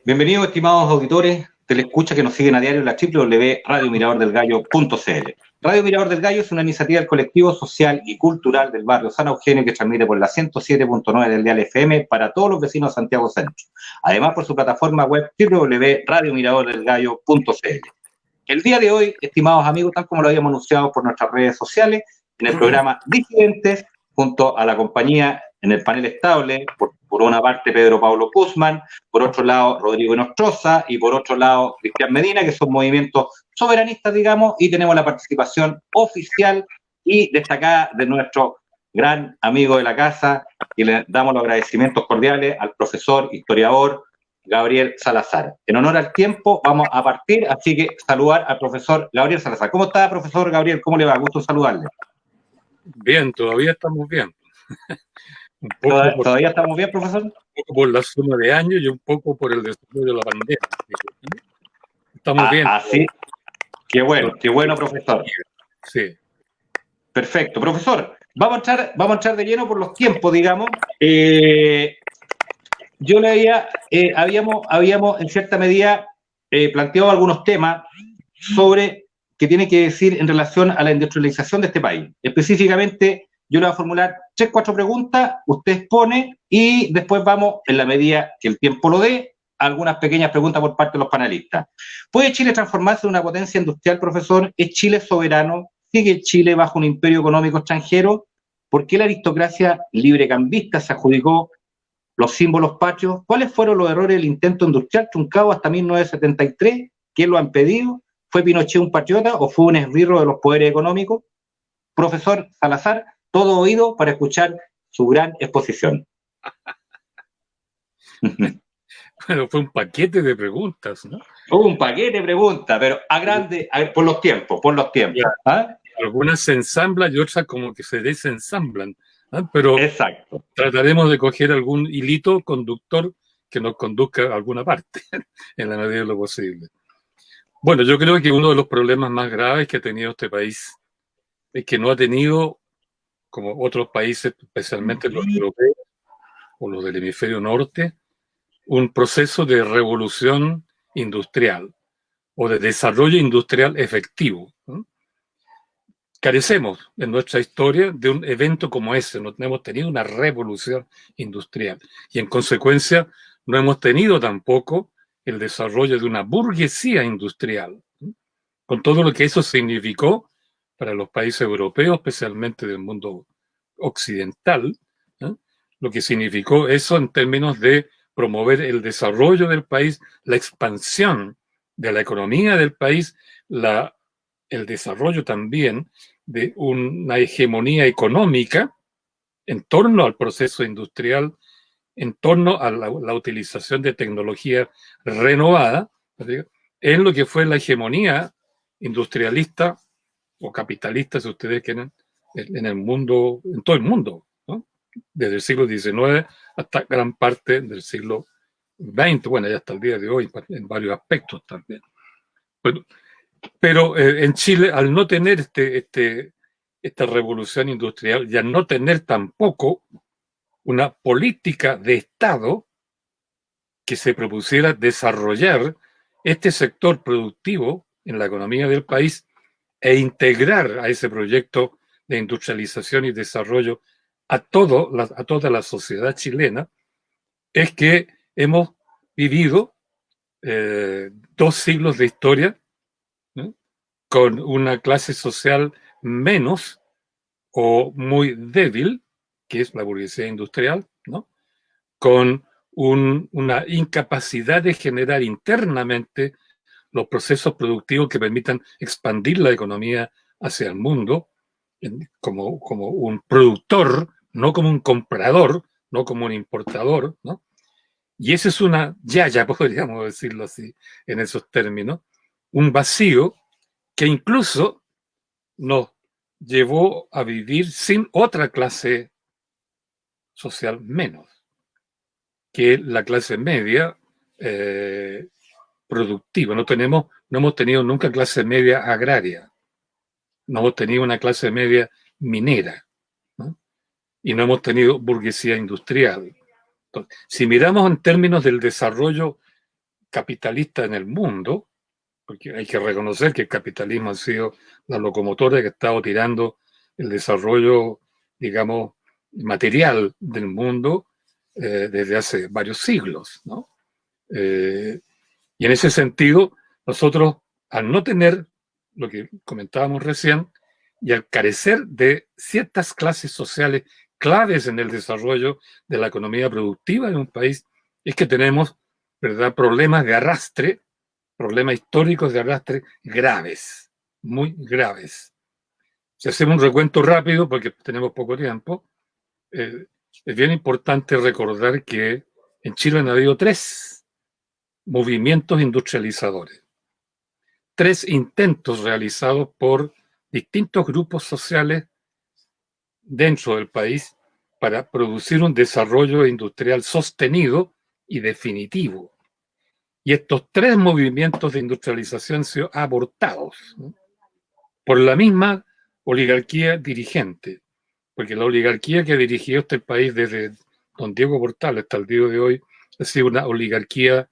Bienvenidos, estimados auditores, telescuchas que nos siguen a diario en la www.radiomiradordelgallo.cl. Radio Mirador del Gallo es una iniciativa del colectivo social y cultural del barrio San Eugenio que transmite por la 107.9 del dial FM para todos los vecinos de Santiago Centro. Además, por su plataforma web www.radiomiradordelgallo.cl. El día de hoy, estimados amigos, tal como lo habíamos anunciado por nuestras redes sociales, en el programa Disidentes, junto a la compañía en el panel estable, por una parte Pedro Pablo Guzmán, por otro lado Rodrigo Nostroza y por otro lado Cristian Medina, que son movimientos soberanistas, digamos, y tenemos la participación oficial y destacada de nuestro gran amigo de la casa, y le damos los agradecimientos cordiales al profesor, historiador Gabriel Salazar. En honor al tiempo vamos a partir, así que saludar al profesor Gabriel Salazar. ¿Cómo está, profesor Gabriel? ¿Cómo le va? Gusto saludarle. Bien, todavía estamos bien. ¿Todavía estamos bien, profesor? Un poco por la suma de años y un poco por el desarrollo de la pandemia. Estamos bien. Sí. Qué bueno, profesor. Sí. Perfecto. Profesor, vamos a entrar de lleno por los tiempos, digamos. Yo le habíamos en cierta medida planteado algunos temas sobre que tiene que decir en relación a la industrialización de este país. Específicamente, yo le voy a formular 3-4 preguntas, usted expone y después vamos, en la medida que el tiempo lo dé, a algunas pequeñas preguntas por parte de los panelistas. ¿Puede Chile transformarse en una potencia industrial, profesor? ¿Es Chile soberano? ¿Sigue Chile bajo un imperio económico extranjero? ¿Por qué la aristocracia librecambista se adjudicó los símbolos patrios? ¿Cuáles fueron los errores del intento industrial truncado hasta 1973? ¿Quién lo han pedido? ¿Fue Pinochet un patriota o fue un esbirro de los poderes económicos? Profesor Salazar, todo oído para escuchar su gran exposición. Bueno, fue un paquete de preguntas, ¿no? Un paquete de preguntas, pero por los tiempos. ¿Ah? Algunas se ensamblan y otras como que se desensamblan, ¿no? Pero exacto, trataremos de coger algún hilito conductor que nos conduzca a alguna parte, en la medida de lo posible. Bueno, yo creo que uno de los problemas más graves que ha tenido este país es que no ha tenido, como otros países, especialmente los europeos o los del hemisferio norte, un proceso de revolución industrial o de desarrollo industrial efectivo, ¿no? Carecemos en nuestra historia de un evento como ese, no hemos tenido una revolución industrial y en consecuencia no hemos tenido tampoco el desarrollo de una burguesía industrial, ¿no? Con todo lo que eso significó para los países europeos, especialmente del mundo occidental, ¿no? Lo que significó eso en términos de promover el desarrollo del país, la expansión de la economía del país, el desarrollo también de una hegemonía económica en torno al proceso industrial, en torno a la utilización de tecnología renovada, es lo que fue la hegemonía industrialista o capitalista, si ustedes quieren, en el mundo, en todo el mundo, ¿no? Desde el siglo XIX hasta gran parte del siglo XX, bueno, ya hasta el día de hoy, en varios aspectos también. Bueno, pero en Chile, al no tener esta revolución industrial y al no tener tampoco una política de Estado que se propusiera desarrollar este sector productivo en la economía del país e integrar a ese proyecto de industrialización y desarrollo a toda la sociedad chilena, es que hemos vivido 2 siglos de historia, ¿no?, con una clase social menos o muy débil, que es la burguesía industrial, ¿no?, con una incapacidad de generar internamente los procesos productivos que permitan expandir la economía hacia el mundo, como un productor, no como un comprador, no como un importador, ¿no? Y esa es ya podríamos decirlo así, en esos términos, un vacío que incluso nos llevó a vivir sin otra clase social menos, que la clase media productiva. No hemos tenido nunca clase media agraria, no hemos tenido una clase media minera, ¿no?, y no hemos tenido burguesía industrial. Entonces, si miramos en términos del desarrollo capitalista en el mundo, porque hay que reconocer que el capitalismo ha sido la locomotora que ha estado tirando el desarrollo, digamos, material del mundo desde hace varios siglos, ¿no? Y en ese sentido, nosotros, al no tener lo que comentábamos recién, y al carecer de ciertas clases sociales claves en el desarrollo de la economía productiva de un país, es que tenemos, ¿verdad?, problemas de arrastre, problemas históricos de arrastre graves, muy graves. Si hacemos un recuento rápido, porque tenemos poco tiempo, es bien importante recordar que en Chile han habido 3 movimientos industrializadores, 3 intentos realizados por distintos grupos sociales dentro del país para producir un desarrollo industrial sostenido y definitivo. Y estos 3 movimientos de industrialización han sido abortados, ¿no?, por la misma oligarquía dirigente, porque la oligarquía que ha dirigido este país desde don Diego Portales hasta el día de hoy ha sido una oligarquía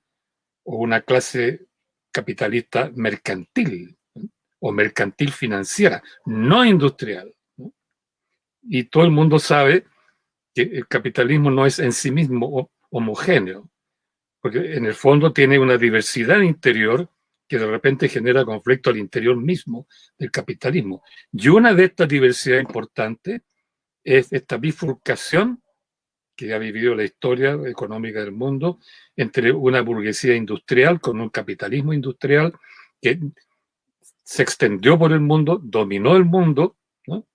o una clase capitalista mercantil, ¿no?, o mercantil financiera, no industrial, ¿no? Y todo el mundo sabe que el capitalismo no es en sí mismo homogéneo, porque en el fondo tiene una diversidad interior que de repente genera conflicto al interior mismo del capitalismo. Y una de estas diversidades importantes es esta bifurcación que ha vivido la historia económica del mundo entre una burguesía industrial con un capitalismo industrial que se extendió por el mundo, dominó el mundo, ¿no?,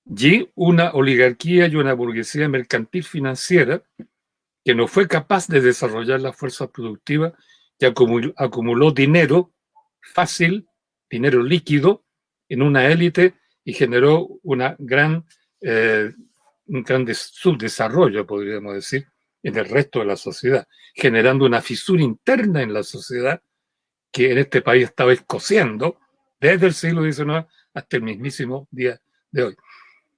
y una oligarquía y una burguesía mercantil financiera que no fue capaz de desarrollar la fuerza productiva, que acumuló dinero fácil, dinero líquido, en una élite y generó un gran subdesarrollo, podríamos decir, en el resto de la sociedad, generando una fisura interna en la sociedad que en este país estaba escociendo desde el siglo XIX hasta el mismísimo día de hoy.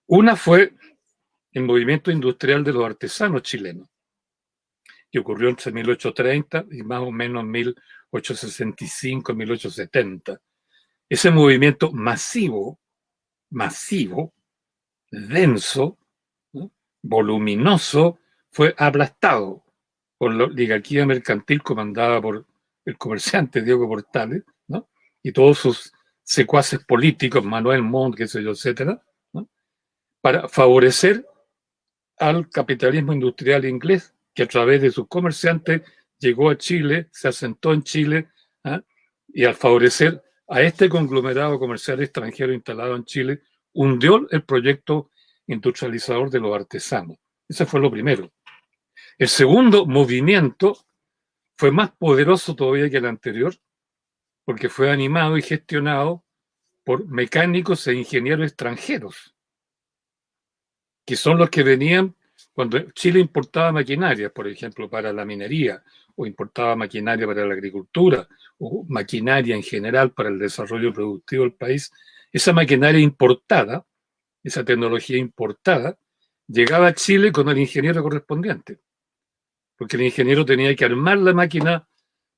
Una fue el movimiento industrial de los artesanos chilenos, que ocurrió entre 1830 y más o menos 1865, 1870. Ese movimiento masivo, denso, ¿no?, voluminoso, fue aplastado por la oligarquía mercantil comandada por el comerciante Diego Portales, ¿no?, y todos sus secuaces políticos, Manuel Montt, qué sé yo, etcétera, ¿no?, para favorecer al capitalismo industrial inglés, que a través de sus comerciantes llegó a Chile, se asentó en Chile, ¿eh?, y al favorecer a este conglomerado comercial extranjero instalado en Chile, hundió el proyecto industrializador de los artesanos. Ese fue lo primero. El segundo movimiento fue más poderoso todavía que el anterior, porque fue animado y gestionado por mecánicos e ingenieros extranjeros, que son los que venían cuando Chile importaba maquinaria, por ejemplo, para la minería, o importaba maquinaria para la agricultura, o maquinaria en general para el desarrollo productivo del país. Esa maquinaria importada, esa tecnología importada, llegaba a Chile con el ingeniero correspondiente, porque el ingeniero tenía que armar la máquina,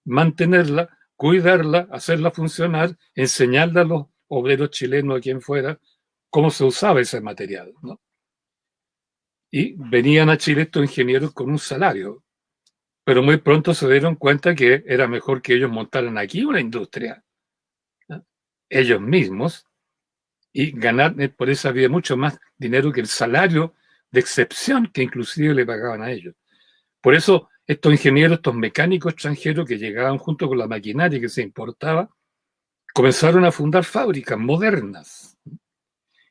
mantenerla, cuidarla, hacerla funcionar, enseñarle a los obreros chilenos, a quien fuera, cómo se usaba ese material, ¿no? Y venían a Chile estos ingenieros con un salario, pero muy pronto se dieron cuenta que era mejor que ellos montaran aquí una industria, ¿no?, ellos mismos, y ganar por esa vía mucho más dinero que el salario de excepción que inclusive le pagaban a ellos. Por eso estos ingenieros, estos mecánicos extranjeros que llegaban junto con la maquinaria que se importaba, comenzaron a fundar fábricas modernas.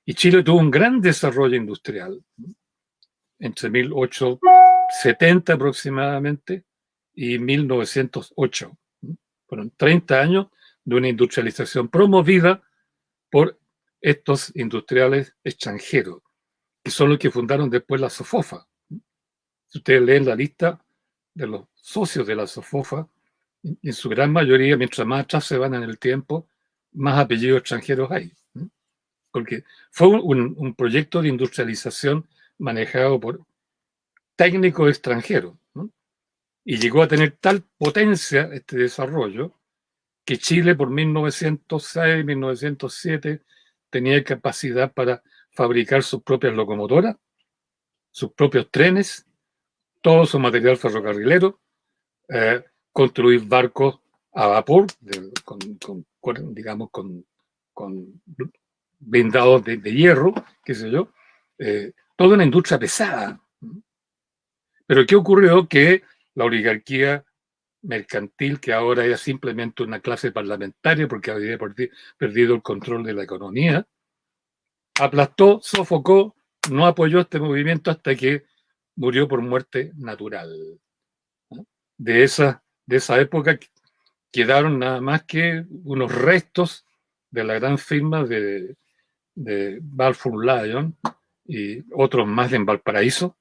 Y Chile tuvo un gran desarrollo industrial entre 1870 aproximadamente y 1908. Fueron 30 años de una industrialización promovida por estos industriales extranjeros, que son los que fundaron después la SOFOFA. Si ustedes leen la lista de los socios de la SOFOFA, en su gran mayoría, mientras más atrás se van en el tiempo, más apellidos extranjeros hay, ¿no?, porque fue un proyecto de industrialización manejado por técnicos extranjeros, ¿no?, Y llegó a tener tal potencia este desarrollo que Chile por 1906, 1907 tenía capacidad para fabricar sus propias locomotoras, sus propios trenes, todo su material ferrocarrilero, construir barcos a vapor, digamos, con blindados de hierro, qué sé yo, toda una industria pesada. Pero ¿qué ocurrió? Que la oligarquía mercantil, que ahora es simplemente una clase parlamentaria porque había perdido el control de la economía, aplastó, sofocó, no apoyó este movimiento hasta que murió por muerte natural. De esa época quedaron nada más que unos restos de la gran firma de Balfour Lyon y otros más en Valparaíso,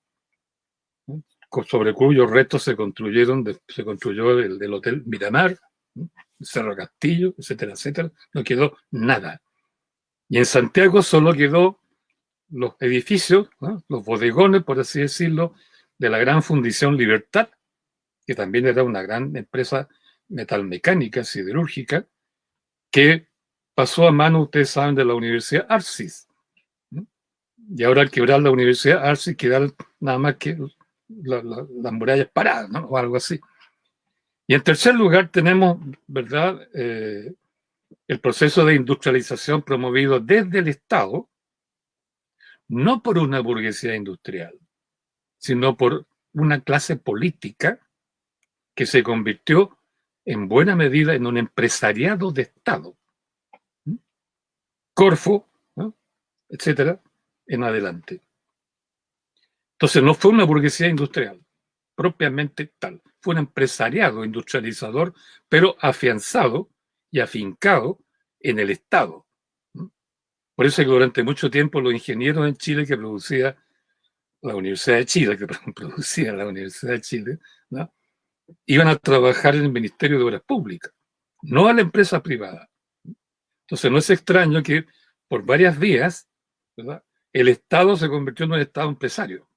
sobre cuyos restos se construyó el del Hotel Miramar, Cerro Castillo, etcétera, etcétera. No quedó nada. Y en Santiago solo quedó los edificios, ¿no?, los bodegones, por así decirlo, de la gran Fundición Libertad, que también era una gran empresa metalmecánica, siderúrgica, que pasó a manos, ustedes saben, de la Universidad Arcis. ¿No? Y ahora al quebrar la Universidad Arcis quedan nada más que las murallas paradas, ¿no?, o algo así. Y en tercer lugar tenemos, ¿verdad?, el proceso de industrialización promovido desde el Estado, no por una burguesía industrial, sino por una clase política que se convirtió en buena medida en un empresariado de Estado. Corfo, ¿no?, etcétera, en adelante. Entonces no fue una burguesía industrial propiamente tal, fue un empresariado industrializador, pero afianzado y afincado en el Estado. Por eso es que durante mucho tiempo los ingenieros en Chile que producía la Universidad de Chile, ¿no?, iban a trabajar en el Ministerio de Obras Públicas, no a la empresa privada. Entonces no es extraño que por varias vías, ¿verdad?, el Estado se convirtió en un Estado empresario.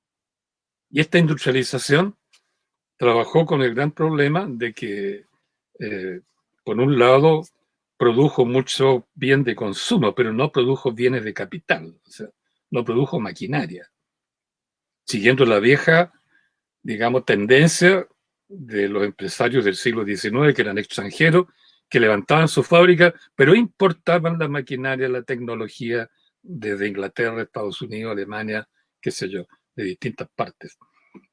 Y esta industrialización trabajó con el gran problema de que, por un lado, produjo mucho bien de consumo, pero no produjo bienes de capital, o sea, no produjo maquinaria, siguiendo la vieja, digamos, tendencia de los empresarios del siglo XIX, que eran extranjeros, que levantaban su fábrica, pero importaban la maquinaria, la tecnología desde Inglaterra, Estados Unidos, Alemania, qué sé yo, de distintas partes.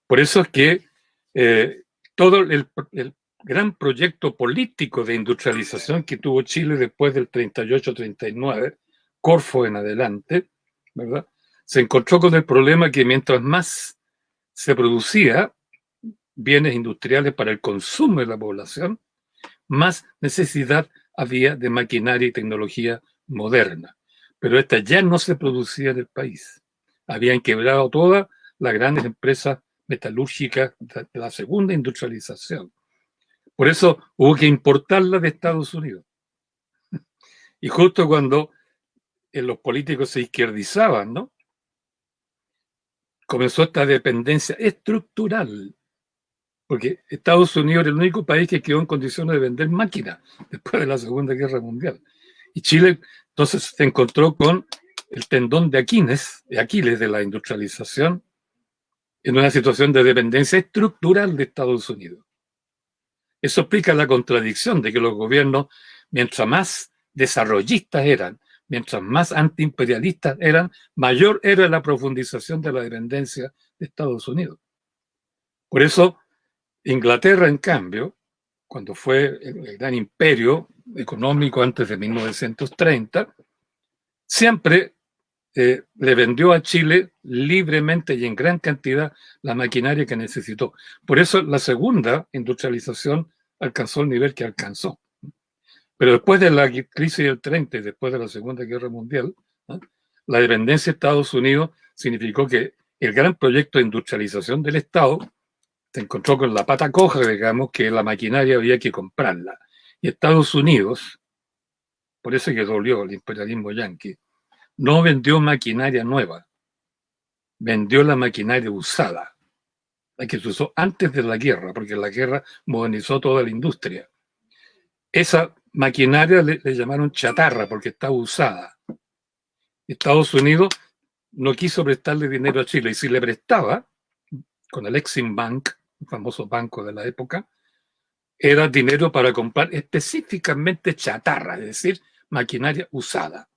Por eso es que todo el gran proyecto político de industrialización que tuvo Chile después del 38-39, Corfo en adelante, ¿verdad?, se encontró con el problema que mientras más se producía bienes industriales para el consumo de la población, más necesidad había de maquinaria y tecnología moderna. Pero esta ya no se producía en el país. Habían quebrado todas las grandes empresas metalúrgicas de la segunda industrialización. Por eso hubo que importarla de Estados Unidos. Y justo cuando los políticos se izquierdizaban, ¿no?, comenzó esta dependencia estructural, porque Estados Unidos era el único país que quedó en condiciones de vender máquinas después de la Segunda Guerra Mundial. Y Chile entonces se encontró con el tendón de Aquiles de la industrialización, en una situación de dependencia estructural de Estados Unidos. Eso explica la contradicción de que los gobiernos, mientras más desarrollistas eran, mientras más antiimperialistas eran, mayor era la profundización de la dependencia de Estados Unidos. Por eso, Inglaterra, en cambio, cuando fue el gran imperio económico antes de 1930, siempre le vendió a Chile libremente y en gran cantidad la maquinaria que necesitó. Por eso la segunda industrialización alcanzó el nivel que alcanzó. Pero después de la crisis del 30 y después de la Segunda Guerra Mundial, ¿no?, la dependencia de Estados Unidos significó que el gran proyecto de industrialización del Estado se encontró con la pata coja, digamos, que la maquinaria había que comprarla. Y Estados Unidos, por eso que dolió el imperialismo yanqui, no vendió maquinaria nueva, vendió la maquinaria usada. la que se usó antes de la guerra, porque la guerra modernizó toda la industria. Esa maquinaria le llamaron chatarra porque estaba usada. Estados Unidos no quiso prestarle dinero a Chile, y si le prestaba, con el Exim Bank, el famoso banco de la época, era dinero para comprar específicamente chatarra, es decir, maquinaria usada.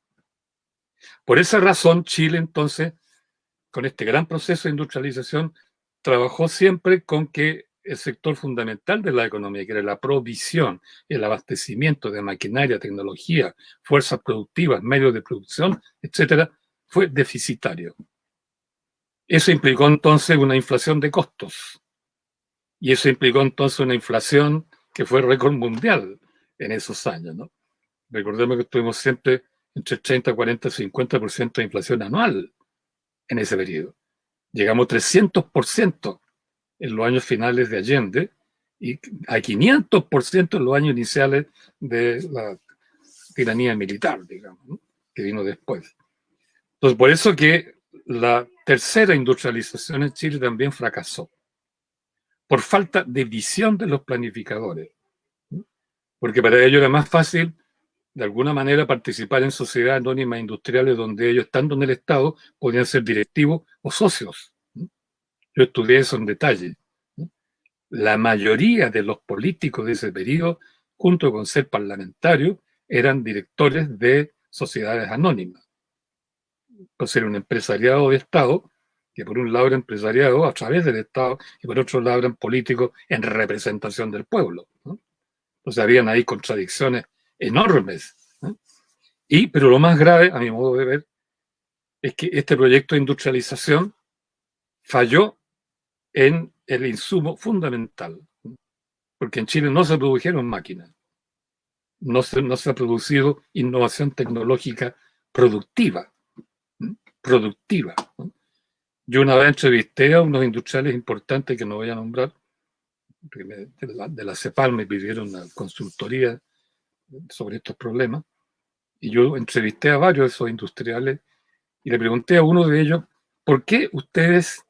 Por esa razón, Chile entonces, con este gran proceso de industrialización, trabajó siempre con que el sector fundamental de la economía, que era la provisión y el abastecimiento de maquinaria, tecnología, fuerzas productivas, medios de producción, etcétera, fue deficitario. Eso implicó entonces una inflación de costos. Y eso implicó entonces una inflación que fue récord mundial en esos años, ¿no? Recordemos que estuvimos siempre entre 30, 40, 50% de inflación anual en ese periodo. Llegamos a 300% en los años finales de Allende y a 500% en los años iniciales de la tiranía militar, digamos, ¿no? Que vino después. Entonces, por eso que la tercera industrialización en Chile también fracasó, por falta de visión de los planificadores, ¿no? Porque para ellos era más fácil, de alguna manera, participar en sociedades anónimas industriales donde ellos, estando en el Estado, podían ser directivos o socios, ¿no? Yo estudié eso en detalle, ¿no? La mayoría de los políticos de ese periodo, junto con ser parlamentarios, eran directores de sociedades anónimas. Entonces era un empresariado de Estado, que por un lado era empresariado a través del Estado y por otro lado eran políticos en representación del pueblo, ¿no? Entonces habían ahí contradicciones enormes, ¿no? Pero lo más grave, a mi modo de ver, es que este proyecto de industrialización falló en el insumo fundamental, ¿no? Porque en Chile no se produjeron máquinas, no se ha producido innovación tecnológica productiva, ¿no? Productiva, ¿no? Yo una vez entrevisté a unos industriales importantes que no voy a nombrar, de la CEPAL me pidieron una consultoría sobre estos problemas, y yo entrevisté a varios de esos industriales y le pregunté a uno de ellos, ¿por qué ustedes,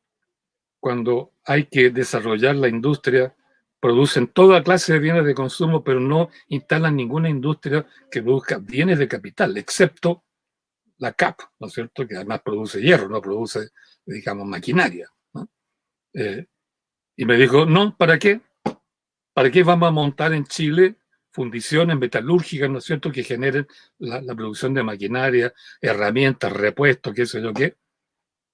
cuando hay que desarrollar la industria, producen toda clase de bienes de consumo, pero no instalan ninguna industria que produzca bienes de capital, excepto la CAP, ¿no es cierto?, que además produce hierro, no produce, digamos, maquinaria, ¿no? Y me dijo, no, ¿para qué? ¿Para qué vamos a montar en Chile fundiciones metalúrgicas, ¿no es cierto?, que generen la producción de maquinaria, herramientas, repuestos, qué sé yo qué?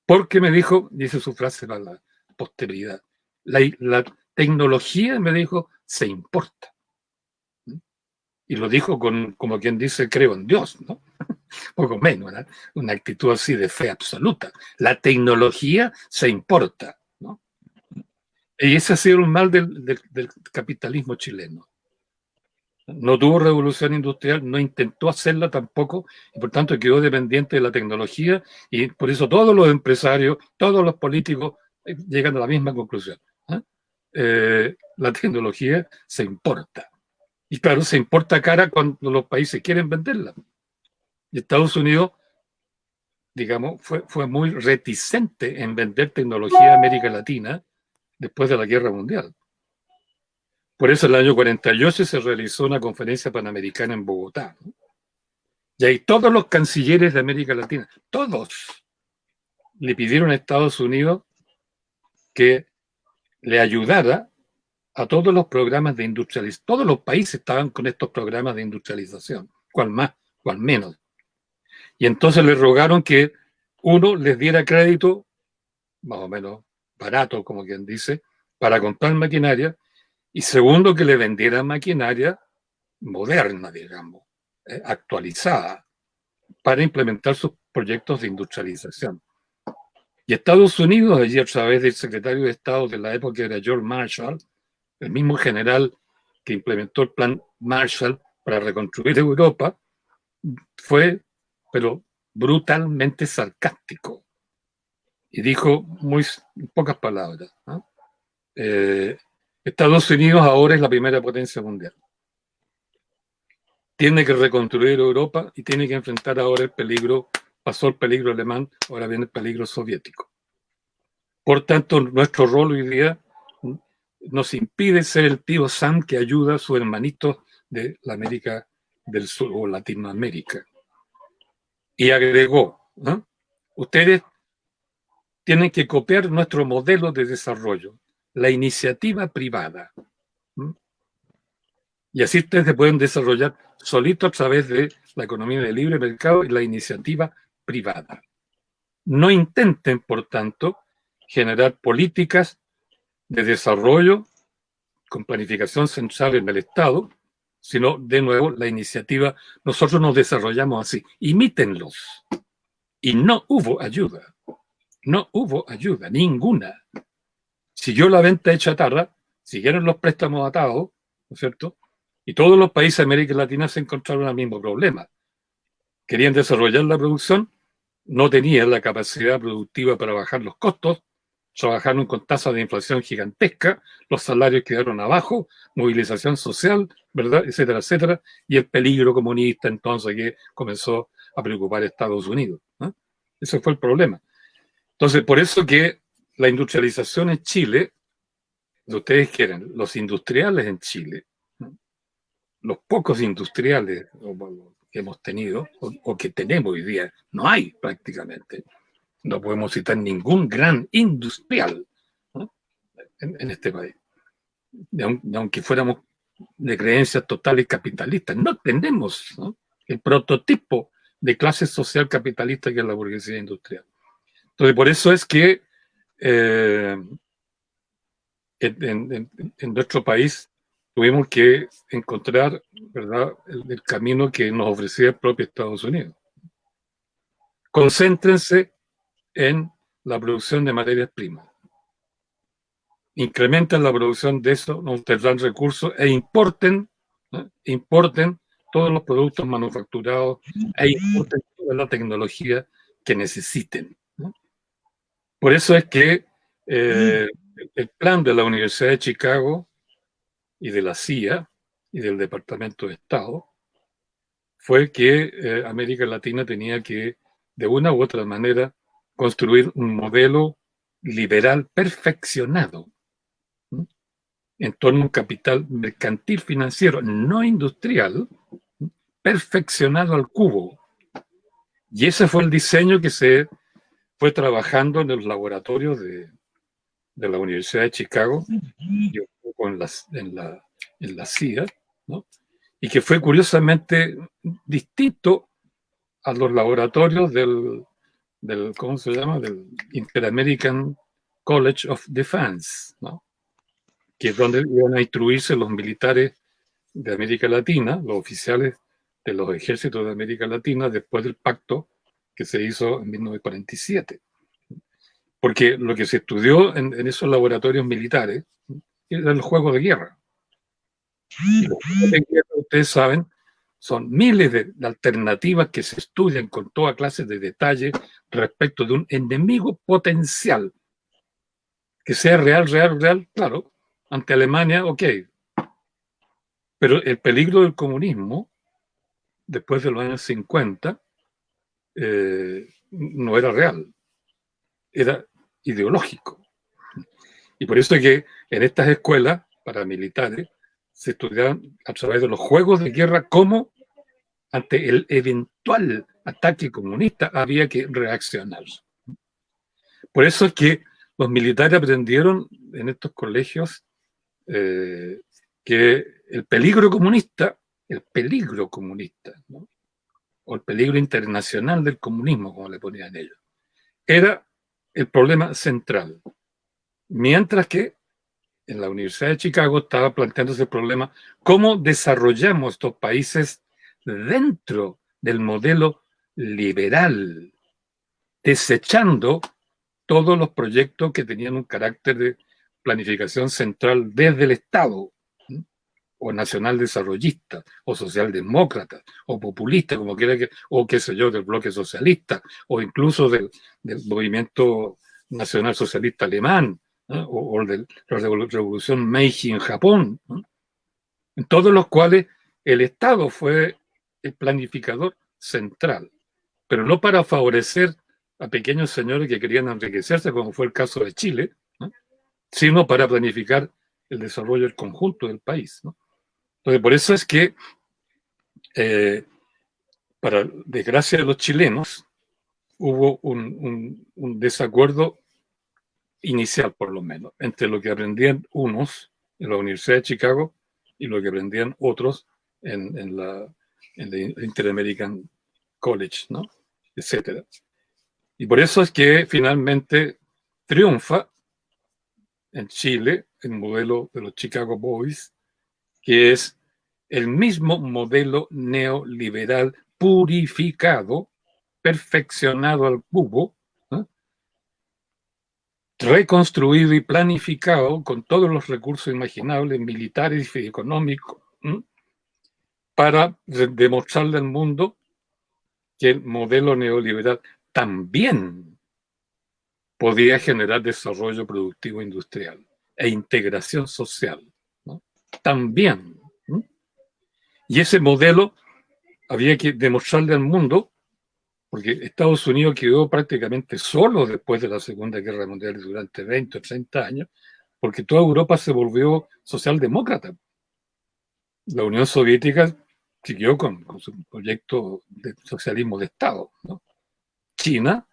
Porque me dijo, dice su frase para la posteridad, la tecnología, me dijo, se importa. Y lo dijo con, como quien dice, creo en Dios, ¿no? Poco menos, ¿no? Una actitud así de fe absoluta. La tecnología se importa, ¿no? Y ese ha sido un mal del capitalismo chileno. No tuvo revolución industrial, no intentó hacerla tampoco, y por tanto quedó dependiente de la tecnología, y por eso todos los empresarios, todos los políticos llegan a la misma conclusión, ¿eh? La tecnología se importa. Y claro, se importa cara cuando los países quieren venderla. Y Estados Unidos, digamos, fue muy reticente en vender tecnología a América Latina después de la Guerra Mundial. Por eso en el año 48 se realizó una conferencia panamericana en Bogotá, ¿no? Y ahí todos los cancilleres de América Latina, todos, le pidieron a Estados Unidos que le ayudara a todos los programas de industrialización. Todos los países estaban con estos programas de industrialización, cual más, cual menos. Y entonces le rogaron que uno les diera crédito, más o menos barato, como quien dice, para comprar maquinaria, y segundo, que le vendieran maquinaria moderna, digamos, actualizada, para implementar sus proyectos de industrialización. Y Estados Unidos, allí a través del secretario de Estado de la época, era George Marshall, el mismo general que implementó el plan Marshall para reconstruir Europa, fue, pero brutalmente sarcástico. Y dijo muy pocas palabras, ¿no? Estados Unidos ahora es la primera potencia mundial. Tiene que reconstruir Europa y tiene que enfrentar ahora el peligro, pasó el peligro alemán, ahora viene el peligro soviético. Por tanto, nuestro rol hoy día nos impide ser el tío Sam que ayuda a su hermanito de la América del Sur o Latinoamérica. Y agregó, ¿no? Ustedes tienen que copiar nuestro modelo de desarrollo, la iniciativa privada. Y así ustedes se pueden desarrollar solito a través de la economía de libre mercado y la iniciativa privada. No intenten, por tanto, generar políticas de desarrollo con planificación central en el Estado, sino, de nuevo, la iniciativa. Nosotros nos desarrollamos así. Imítenlos. Y no hubo ayuda. No hubo ayuda, ninguna. Siguió la venta de chatarra, siguieron los préstamos atados, ¿no es cierto? Y todos los países de América Latina se encontraron al mismo problema. Querían desarrollar la producción, no tenían la capacidad productiva para bajar los costos, trabajaron con tasas de inflación gigantesca, los salarios quedaron abajo, movilización social, ¿verdad? Etcétera, etcétera, y el peligro comunista entonces que comenzó a preocupar a Estados Unidos, ¿no? Ese fue el problema. Entonces, por eso que la industrialización en Chile, lo ustedes quieren, los industriales en Chile, ¿no? Los pocos industriales que hemos tenido o que tenemos hoy día, no hay prácticamente. No podemos citar ningún gran industrial, ¿no? en este país. Aunque fuéramos de creencias totales capitalistas, no tenemos, ¿no?, el prototipo de clase social capitalista que es la burguesía industrial. Entonces, por eso es que en nuestro país tuvimos que encontrar, ¿verdad?, el camino que nos ofrecía el propio Estados Unidos. Concéntrense en la producción de materias primas. Incrementen la producción de eso, nos tendrán recursos e importen, ¿no?, importen todos los productos manufacturados e importen toda la tecnología que necesiten, ¿no? Por eso es que el plan de la Universidad de Chicago y de la CIA y del Departamento de Estado fue que América Latina tenía que, de una u otra manera, construir un modelo liberal perfeccionado, ¿no?, en torno a un capital mercantil financiero, no industrial, ¿no?, perfeccionado al cubo. Y ese fue el diseño que se fue trabajando en los laboratorios de la Universidad de Chicago y en la CIA, ¿no?, y que fue curiosamente distinto a los laboratorios del ¿cómo se llama?, del Inter-American College of Defense, ¿no?, que es donde iban a instruirse los militares de América Latina, los oficiales de los ejércitos de América Latina después del pacto que se hizo en 1947. Porque lo que se estudió en esos laboratorios militares era el juego de guerra. Y los juegos de guerra, ustedes saben, son miles de alternativas que se estudian con toda clase de detalle respecto de un enemigo potencial. Que sea real, claro. Ante Alemania, ok. Pero el peligro del comunismo, después de los años 50, no era real. Era ideológico. Y por eso es que en estas escuelas paramilitares se estudiaban a través de los juegos de guerra cómo ante el eventual ataque comunista había que reaccionar. Por eso es que los militares aprendieron en estos colegios que el peligro comunista, ¿no?, o el peligro internacional del comunismo, como le ponían ellos, era el problema central. Mientras que en la Universidad de Chicago estaba planteándose el problema, ¿cómo desarrollamos estos países dentro del modelo liberal, desechando todos los proyectos que tenían un carácter de planificación central desde el Estado, ¿sí?, o nacional desarrollista, o socialdemócrata, o populista, como quiera que, o qué sé yo, del bloque socialista, o incluso del movimiento nacional socialista alemán, ¿no?, o de la revolución Meiji en Japón, ¿no?, en todos los cuales el Estado fue el planificador central, pero no para favorecer a pequeños señores que querían enriquecerse, como fue el caso de Chile, ¿no? Sino para planificar el desarrollo del conjunto del país, ¿no? Entonces, por eso es que, para desgracia de los chilenos, hubo un desacuerdo inicial, por lo menos, entre lo que aprendían unos en la Universidad de Chicago y lo que aprendían otros en la Inter-American College, ¿no? Etcétera. Y por eso es que finalmente triunfa en Chile el modelo de los Chicago Boys, que es el mismo modelo neoliberal purificado, perfeccionado al cubo, ¿no? Reconstruido y planificado con todos los recursos imaginables, militares y económicos, ¿no? Para demostrarle al mundo que el modelo neoliberal también podía generar desarrollo productivo industrial e integración social, ¿no? También, ¿no? Y ese modelo había que demostrarle al mundo, porque Estados Unidos quedó prácticamente solo después de la Segunda Guerra Mundial durante 20 o 30 años, porque toda Europa se volvió socialdemócrata. La Unión Soviética siguió con su proyecto de socialismo de Estado, ¿no? China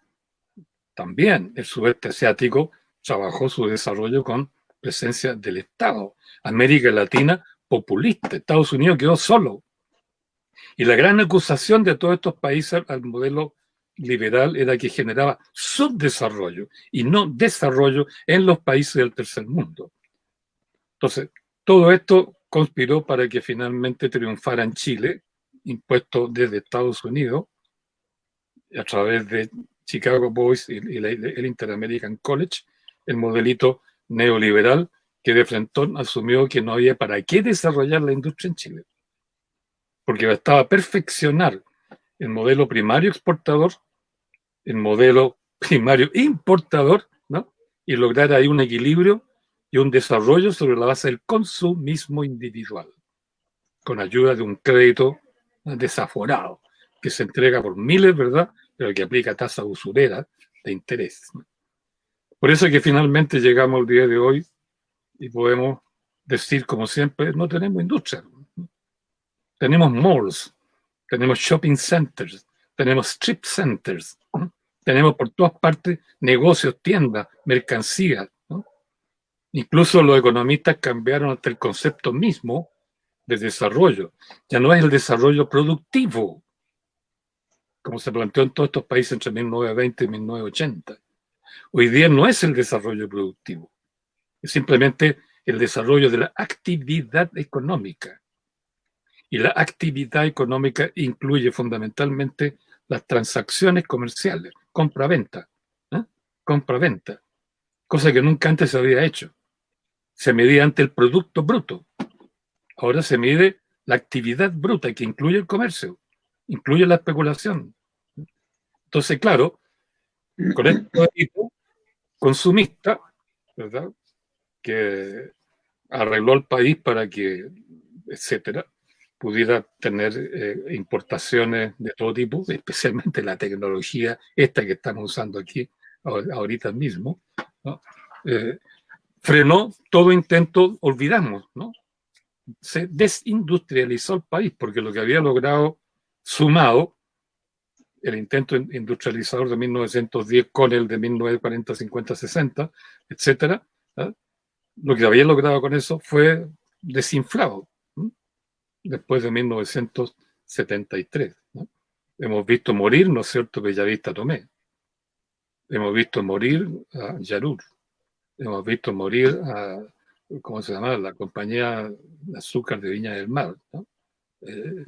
también, el sudeste asiático trabajó su desarrollo con presencia del Estado. América Latina, populista. Estados Unidos quedó solo. Y la gran acusación de todos estos países al modelo liberal era que generaba subdesarrollo y no desarrollo en los países del tercer mundo. Entonces, todo esto conspiró para que finalmente triunfara en Chile, impuesto desde Estados Unidos, a través de Chicago Boys y el Inter-American College, el modelito neoliberal que de frente asumió que no había para qué desarrollar la industria en Chile, porque bastaba perfeccionar el modelo primario exportador, el modelo primario importador, ¿no? Y lograr ahí un equilibrio y un desarrollo sobre la base del consumismo individual, con ayuda de un crédito desaforado, que se entrega por miles, ¿verdad?, pero que aplica tasa usurera de interés. Por eso es que finalmente llegamos al día de hoy y podemos decir, como siempre, no tenemos industria. Tenemos malls, tenemos shopping centers, tenemos strip centers, ¿no? Tenemos por todas partes negocios, tiendas, mercancías, ¿no? Incluso los economistas cambiaron hasta el concepto mismo de desarrollo. Ya no es el desarrollo productivo, como se planteó en todos estos países entre 1920 y 1980. Hoy día no es el desarrollo productivo, es simplemente el desarrollo de la actividad económica. Y la actividad económica incluye fundamentalmente las transacciones comerciales, compra-venta, ¿eh? Compra-venta, cosa que nunca antes se había hecho. Se medía antes el producto bruto, ahora se mide la actividad bruta, que incluye el comercio, incluye la especulación. Entonces, claro, con este tipo consumista, ¿verdad?, que arregló el país para que, etcétera, pudiera tener importaciones de todo tipo, especialmente la tecnología esta que estamos usando aquí ahorita mismo, ¿no? Frenó todo intento, olvidamos, ¿no? Se desindustrializó el país, porque lo que había logrado, sumado el intento industrializador de 1910 con el de 1940, 50, 60, etcétera, ¿eh? Lo que había logrado con eso fue desinflado, ¿eh? Después de 1973, ¿no? Hemos visto morir, ¿no es cierto?, Bellavista Tomé. Hemos visto morir a Yarur. Hemos visto morir a, ¿cómo se llama?, la compañía de azúcar de Viña del Mar, ¿no?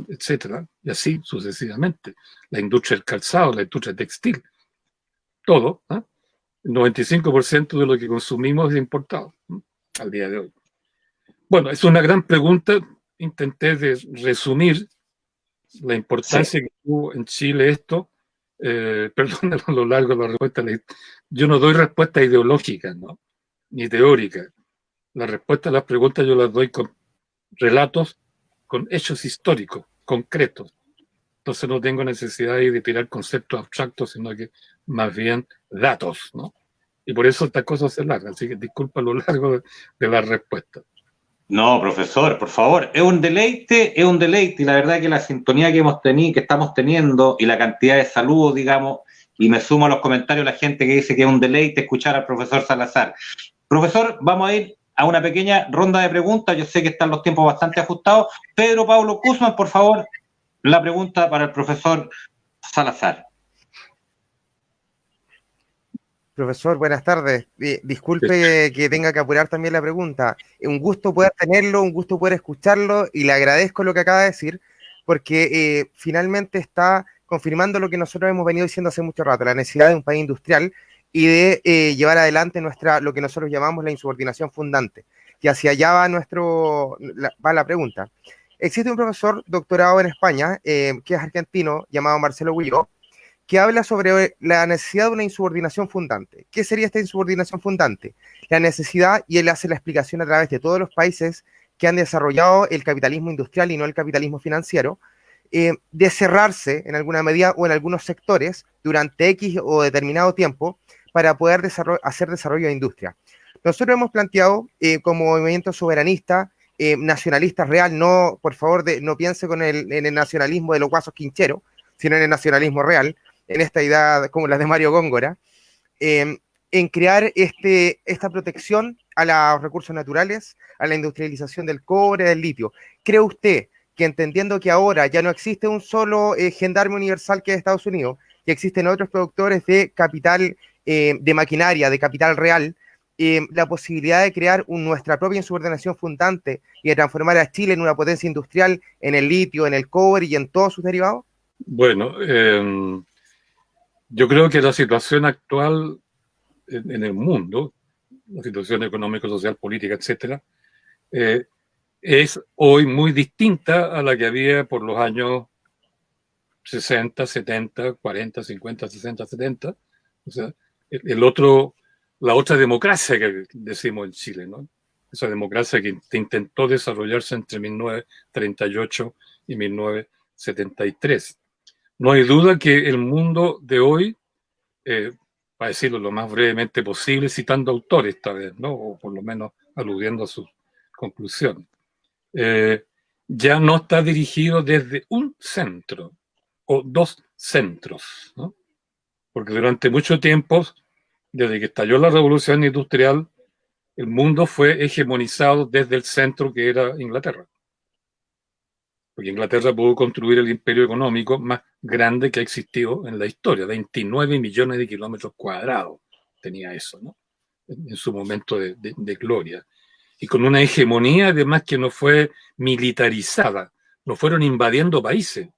Etcétera, y así sucesivamente. La industria del calzado, la industria textil, todo, ¿eh? El 95% de lo que consumimos es importado, ¿eh?, al día de hoy. Bueno, es una gran pregunta. Intenté de resumir la importancia que tuvo en Chile esto. Perdón a lo largo de la respuesta. Yo no doy respuesta ideológica, ¿no?, ni teórica. La respuesta a las preguntas yo las doy con relatos, con hechos históricos, concretos. Entonces no tengo necesidad de tirar conceptos abstractos, sino que más bien datos, ¿no? Y por eso estas cosas se largan, así que disculpa lo largo de la respuesta. No, profesor, por favor, es un deleite, y la verdad que la sintonía que hemos tenido, que estamos teniendo, y la cantidad de saludos, digamos, y me sumo a los comentarios de la gente que dice que es un deleite escuchar al profesor Salazar. Profesor, vamos a ir a una pequeña ronda de preguntas, yo sé que están los tiempos bastante ajustados. Pedro Pablo Guzmán, por favor, la pregunta para el profesor Salazar. Profesor, buenas tardes. Disculpe que tenga que apurar también la pregunta. Un gusto poder tenerlo, un gusto poder escucharlo y le agradezco lo que acaba de decir porque finalmente está confirmando lo que nosotros hemos venido diciendo hace mucho rato, la necesidad de un país industrial y de llevar adelante lo que nosotros llamamos la insubordinación fundante. Y hacia allá va la pregunta. Existe un profesor doctorado en España, que es argentino, llamado Marcelo Guilló, que habla sobre la necesidad de una insubordinación fundante. ¿Qué sería esta insubordinación fundante? La necesidad, y él hace la explicación a través de todos los países que han desarrollado el capitalismo industrial y no el capitalismo financiero, de cerrarse en alguna medida o en algunos sectores durante X o determinado tiempo para poder hacer desarrollo de industria. Nosotros hemos planteado como movimiento soberanista, nacionalista real, no, por favor, no piense en el nacionalismo de los guasos quincheros, sino en el nacionalismo real, en esta idea como la de Mario Góngora, en crear esta protección a los recursos naturales, a la industrialización del cobre, del litio. ¿Cree usted que entendiendo que ahora ya no existe un solo gendarme universal que es Estados Unidos, que existen otros productores de capital, de maquinaria, de capital real, la posibilidad de crear nuestra propia insubordinación fundante y de transformar a Chile en una potencia industrial en el litio, en el cobre y en todos sus derivados? Bueno, yo creo que la situación actual en el mundo, la situación económica, social, política, etcétera, es hoy muy distinta a la que había por los años 60, 70, 40, 50, 60, 70. O sea, la otra democracia que decimos en Chile, ¿no? Esa democracia que intentó desarrollarse entre 1938 y 1973. No hay duda que el mundo de hoy, para decirlo lo más brevemente posible, citando autores esta vez, ¿no? O por lo menos aludiendo a sus conclusiones, ya no está dirigido desde un centro o dos centros, ¿no? Porque durante mucho tiempo, desde que estalló la revolución industrial, el mundo fue hegemonizado desde el centro que era Inglaterra. Porque Inglaterra pudo construir el imperio económico más grande que ha existido en la historia, 29 millones de kilómetros cuadrados tenía eso, ¿no? En su momento de gloria. Y con una hegemonía además que no fue militarizada, no fueron invadiendo países.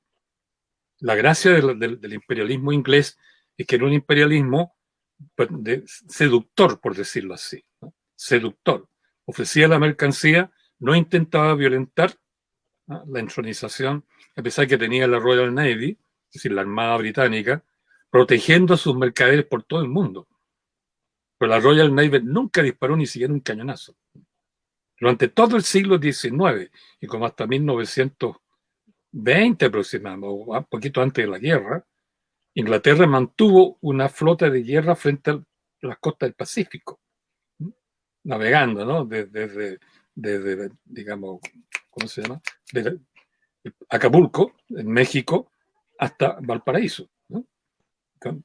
La gracia del imperialismo inglés es que era un imperialismo seductor, por decirlo así, ¿no? Seductor. Ofrecía la mercancía, no intentaba violentar, ¿no?, la entronización, a pesar que tenía la Royal Navy, es decir, la Armada Británica, protegiendo a sus mercaderes por todo el mundo. Pero la Royal Navy nunca disparó ni siquiera un cañonazo. Durante todo el siglo XIX y como hasta 1920 aproximadamente, o un poquito antes de la guerra, Inglaterra mantuvo una flota de guerra frente a las costas del Pacífico, navegando, ¿no? Desde digamos, ¿cómo se llama? Desde Acapulco, en México, hasta Valparaíso, ¿no?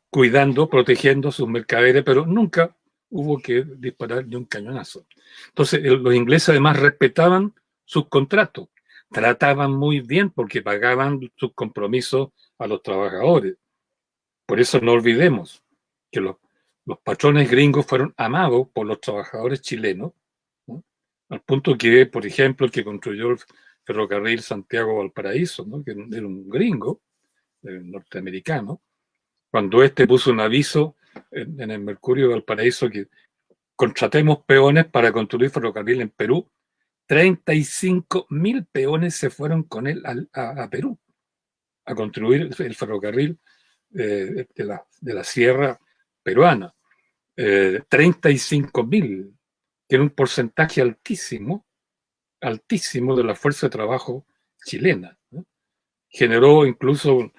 Cuidando, protegiendo sus mercaderes, pero nunca hubo que disparar ni un cañonazo. Entonces, los ingleses además respetaban sus contratos, trataban muy bien porque pagaban sus compromisos a los trabajadores. Por eso no olvidemos que los patrones gringos fueron amados por los trabajadores chilenos, ¿no? Al punto que, por ejemplo, el que construyó el ferrocarril Santiago-Valparaíso, ¿no?, que era un gringo norteamericano, cuando este puso un aviso en el Mercurio de Valparaíso que contratemos peones para construir ferrocarril en Perú, 35.000 peones se fueron con él a Perú a construir el ferrocarril de la sierra peruana. 35.000, que era un porcentaje altísimo de la fuerza de trabajo chilena, ¿no? generó incluso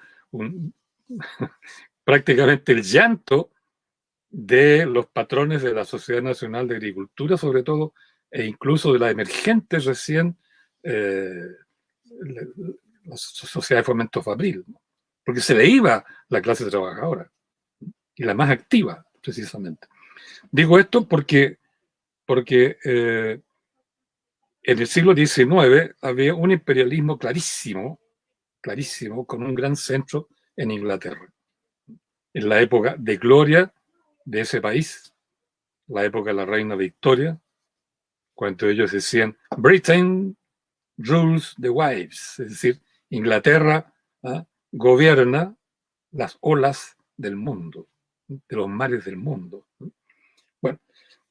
prácticamente el llanto de los patrones de la Sociedad Nacional de Agricultura, sobre todo, e incluso de la emergente recién la Sociedad de Fomento Fabril, ¿no? Porque se le iba la clase trabajadora, y la más activa, precisamente. Digo esto porque en el siglo XIX había un imperialismo clarísimo, con un gran centro en Inglaterra. En la época de gloria de ese país, la época de la reina Victoria, cuando ellos decían Britain rules the waves, es decir, Inglaterra gobierna las olas del mundo, de los mares del mundo. Bueno,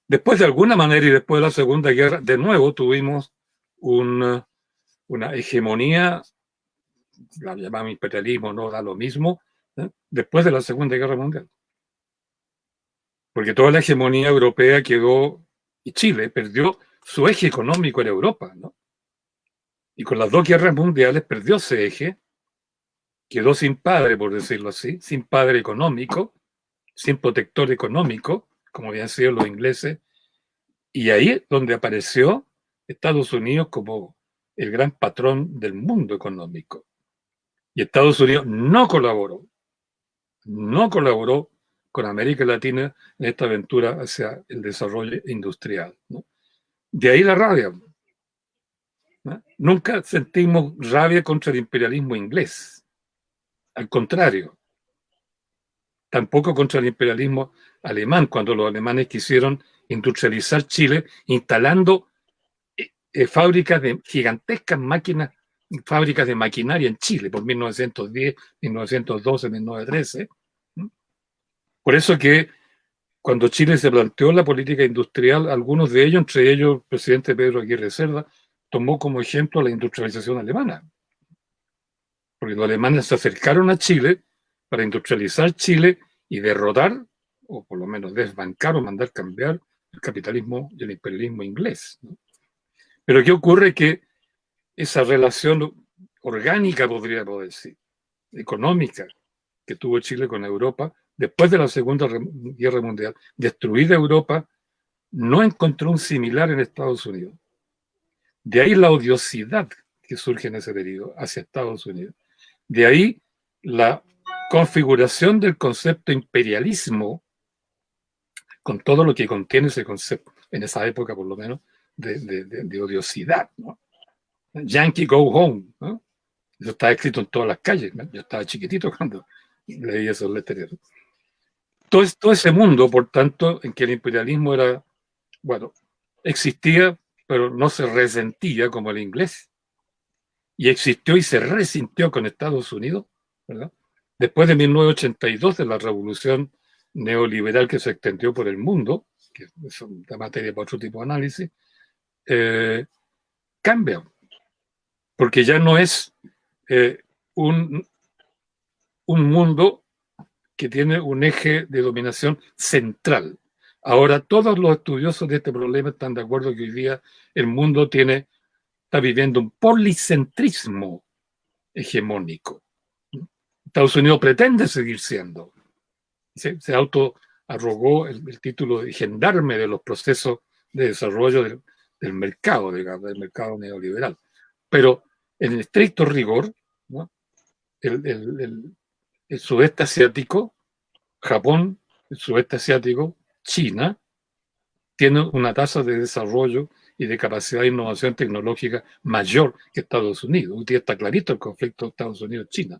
después de alguna manera y después de la Segunda Guerra, de nuevo tuvimos una hegemonía, la llamamos imperialismo, no da lo mismo, después de la Segunda Guerra Mundial. Porque toda la hegemonía europea quedó, y Chile perdió su eje económico en Europa, ¿no? Y con las dos guerras mundiales perdió ese eje, quedó sin padre, por decirlo así, sin padre económico, sin protector económico, como habían sido los ingleses, y ahí es donde apareció Estados Unidos como el gran patrón del mundo económico. Y Estados Unidos no colaboró con América Latina en esta aventura hacia el desarrollo industrial, ¿no? De ahí la rabia, ¿no? Nunca sentimos rabia contra el imperialismo inglés. Al contrario, tampoco contra el imperialismo alemán, cuando los alemanes quisieron industrializar Chile, instalando fábricas de gigantescas máquinas, fábricas de maquinaria en Chile por 1910, 1912, 1913. Por eso que cuando Chile se planteó la política industrial, algunos de ellos, entre ellos el presidente Pedro Aguirre Cerda, tomó como ejemplo la industrialización alemana. Porque los alemanes se acercaron a Chile para industrializar Chile y derrotar, o por lo menos desbancar o mandar cambiar el capitalismo y el imperialismo inglés, ¿no? Pero ¿qué ocurre? Que esa relación orgánica, podríamos decir, económica, que tuvo Chile con Europa, después de la Segunda Guerra Mundial, destruida Europa, no encontró un similar en Estados Unidos. De ahí la odiosidad que surge en ese periodo hacia Estados Unidos. De ahí la configuración del concepto imperialismo, con todo lo que contiene ese concepto, en esa época por lo menos, de odiosidad, ¿no? Yankee go home, ¿no? Eso estaba escrito en todas las calles, ¿no? Yo estaba chiquitito cuando leí esos letreros. Todo ese mundo, por tanto, en que el imperialismo era, bueno, existía, pero no se resentía como el inglés. Y existió y se resintió con Estados Unidos, ¿verdad? Después de 1982, de la revolución neoliberal que se extendió por el mundo, que es una materia para otro tipo de análisis, cambia. Porque ya no es un mundo que tiene un eje de dominación central. Ahora, todos los estudiosos de este problema están de acuerdo que hoy día el mundo está viviendo un policentrismo hegemónico. Estados Unidos pretende seguir siendo. Se autoarrogó el título de gendarme de los procesos de desarrollo del mercado, digamos, del mercado neoliberal. Pero en estricto rigor, ¿no? El sudeste asiático, Japón, el sudeste asiático, China, tiene una tasa de desarrollo y de capacidad de innovación tecnológica mayor que Estados Unidos. Hoy día está clarito el conflicto de Estados Unidos-China.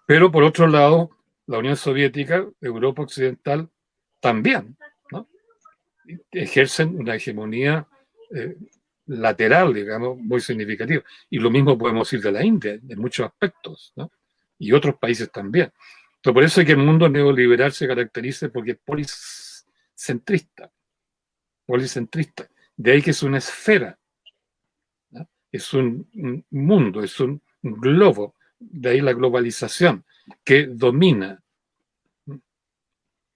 Pero por otro lado, la Unión Soviética, Europa Occidental, también, ¿no? Ejercen una hegemonía lateral, digamos, muy significativa. Y lo mismo podemos decir de la India, en muchos aspectos, ¿no? Y otros países también. Entonces, por eso es que el mundo neoliberal se caracteriza porque es policentrista. De ahí que es una esfera, ¿no? Es un mundo, es un globo. De ahí la globalización que domina.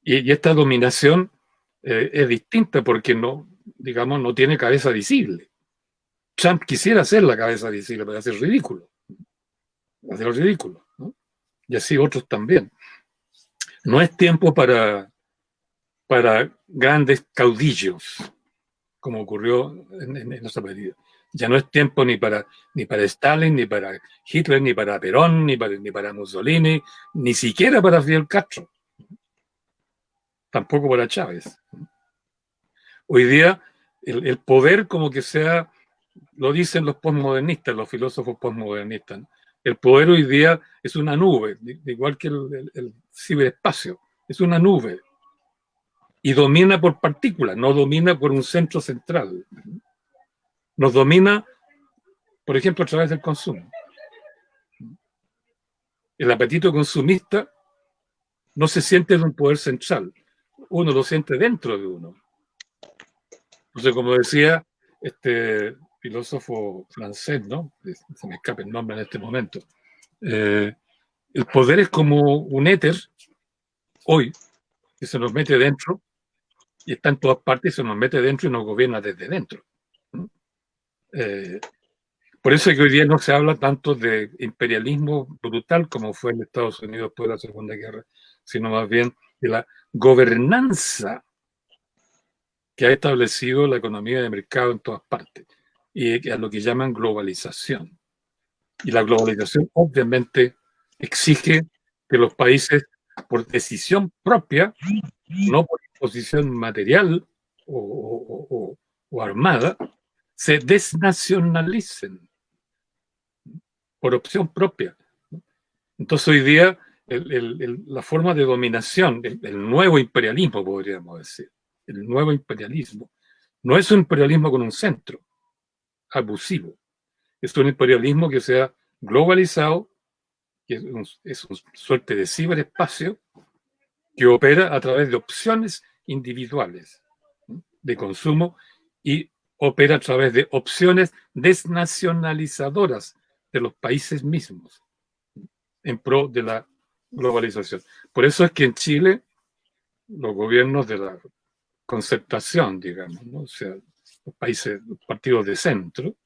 Y esta dominación es distinta porque no tiene cabeza visible. Trump quisiera hacer la cabeza visible, pero hace ridículo. hacer el ridículo, ¿no? Y así otros también. No es tiempo para grandes caudillos, como ocurrió en esa medida. Ya no es tiempo ni para Stalin, ni para Hitler, ni para Perón, ni para Mussolini, ni siquiera para Fidel Castro. Tampoco para Chávez. Hoy día el poder como que sea, lo dicen los postmodernistas, los filósofos postmodernistas, ¿no? El poder hoy día es una nube, igual que el ciberespacio, es una nube. Y domina por partículas, no domina por un centro central. Nos domina, por ejemplo, a través del consumo. El apetito consumista no se siente de un poder central, uno lo siente dentro de uno. Entonces, como decía este filósofo francés, ¿no? Se me escapa el nombre en este momento, el poder es como un éter, hoy, que se nos mete dentro, y está en todas partes, se nos mete dentro y nos gobierna desde dentro. Por eso es que hoy día no se habla tanto de imperialismo brutal como fue en Estados Unidos después de la Segunda Guerra, sino más bien de la gobernanza que ha establecido la economía de mercado en todas partes, y a lo que llaman globalización. Y la globalización obviamente exige que los países, por decisión propia, no por imposición material o armada, se desnacionalicen por opción propia. Entonces hoy día la forma de dominación, el nuevo imperialismo, podríamos decir, el nuevo imperialismo, no es un imperialismo con un centro abusivo, es un imperialismo que se ha globalizado, que es una suerte de ciberespacio que opera a través de opciones individuales de consumo y opera a través de opciones desnacionalizadoras de los países mismos en pro de la globalización. Por eso es que en Chile los gobiernos de la concertación, digamos, ¿no? O sea, los países, los partidos de centro,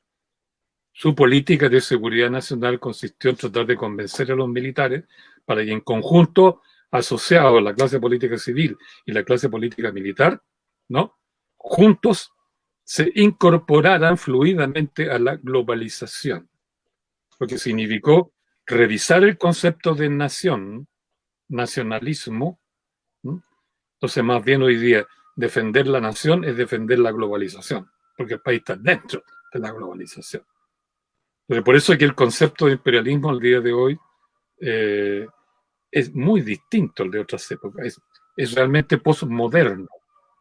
su política de seguridad nacional consistió en tratar de convencer a los militares para que en conjunto, asociados a la clase política civil y la clase política militar, ¿no? Juntos se incorporaran fluidamente a la globalización, lo que significó revisar el concepto de nación, nacionalismo, ¿no? Entonces, más bien hoy día, defender la nación es defender la globalización, porque el país está dentro de la globalización. Pero por eso es que el concepto de imperialismo al día de hoy es muy distinto al de otras épocas. Es realmente postmoderno.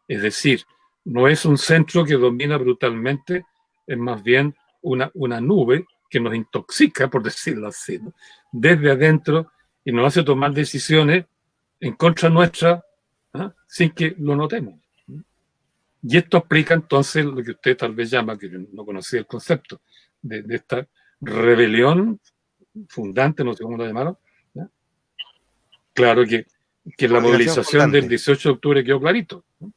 Es decir, no es un centro que domina brutalmente, es más bien una nube que nos intoxica, por decirlo así, ¿no? Desde adentro, y nos hace tomar decisiones en contra nuestra, ¿eh? Sin que lo notemos. Y esto explica entonces lo que usted tal vez llama, que yo no conocía el concepto, de esta rebelión fundante, no sé cómo lo llamaron, ¿no? Claro que la movilización del 18 de octubre quedó clarito, ¿no?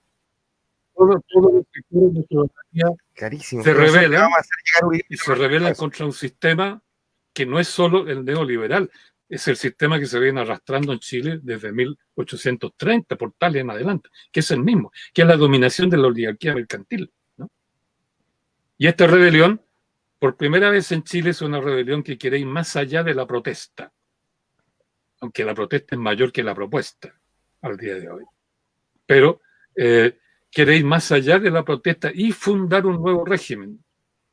Todos los sectores de ciudadanía se rebelan, y se rebelan contra un sistema que no es solo el neoliberal, es el sistema que se viene arrastrando en Chile desde 1830, por tal en adelante, que es el mismo, que es la dominación de la oligarquía mercantil, ¿no? Y esta rebelión, por primera vez en Chile, es una rebelión que quiere ir más allá de la protesta, aunque la protesta es mayor que la propuesta al día de hoy. Pero quiere ir más allá de la protesta y fundar un nuevo régimen,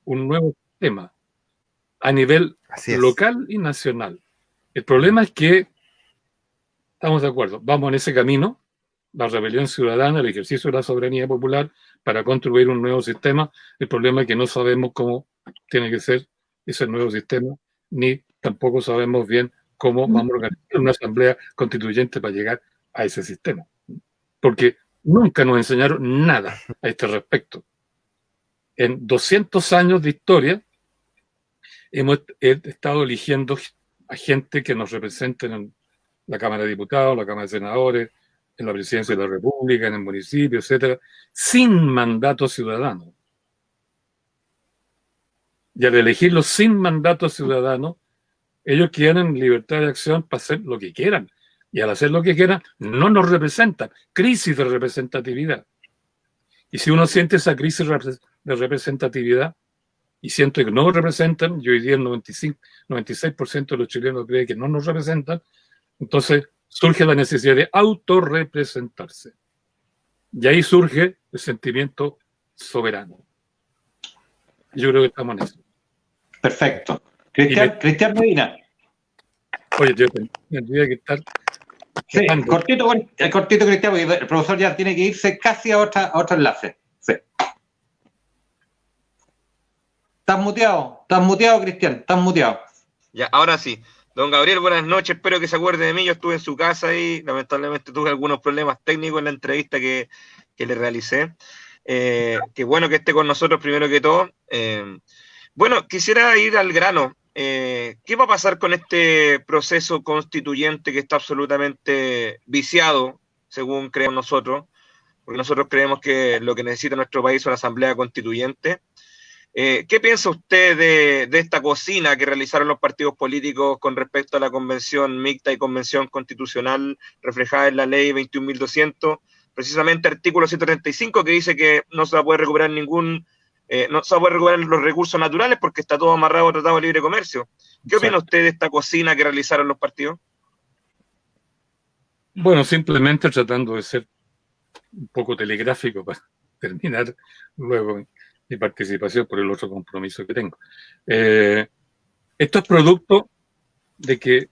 un nuevo sistema a nivel local y nacional. El problema es que, estamos de acuerdo, vamos en ese camino, la rebelión ciudadana, el ejercicio de la soberanía popular para construir un nuevo sistema. El problema es que no sabemos cómo tiene que ser ese nuevo sistema, ni tampoco sabemos bien cómo vamos a organizar una asamblea constituyente para llegar a ese sistema. Porque nunca nos enseñaron nada a este respecto. En 200 años de historia hemos estado eligiendo a gente que nos represente en la Cámara de Diputados, la Cámara de Senadores, en la Presidencia de la República, en el municipio, etcétera, sin mandato ciudadano. Y al elegirlos sin mandato ciudadano, Ellos quieren libertad de acción para hacer lo que quieran. Y al hacer lo que quieran, no nos representan. Crisis de representatividad. Y si uno siente esa crisis de representatividad y siente que no nos representan, y hoy día el 96% de los chilenos cree que no nos representan, entonces surge la necesidad de autorrepresentarse. Y ahí surge el sentimiento soberano. Yo creo que estamos en eso. Perfecto. Cristian Medina. Oye, yo tendría que estar... Sí, cortito, Cristian, porque el profesor ya tiene que irse casi a otro enlace. Sí. Estás muteado, Cristian, estás muteado. Ya, ahora sí. Don Gabriel, buenas noches, espero que se acuerde de mí. Yo estuve en su casa y lamentablemente tuve algunos problemas técnicos en la entrevista que le realicé. Qué bueno que esté con nosotros primero que todo. Bueno, quisiera ir al grano. ¿Qué va a pasar con este proceso constituyente que está absolutamente viciado, según creemos nosotros? Porque nosotros creemos que lo que necesita nuestro país es una asamblea constituyente. ¿Qué piensa usted de esta cocina que realizaron los partidos políticos con respecto a la convención mixta y convención constitucional reflejada en la ley 21.200? Precisamente artículo 135 que dice que no se va a poder recuperar no se va a poder recuperar los recursos naturales porque está todo amarrado al Tratado de Libre Comercio. ¿Qué opina usted de esta cocina que realizaron los partidos? Bueno, simplemente tratando de ser un poco telegráfico para terminar luego mi participación por el otro compromiso que tengo. Esto es producto de que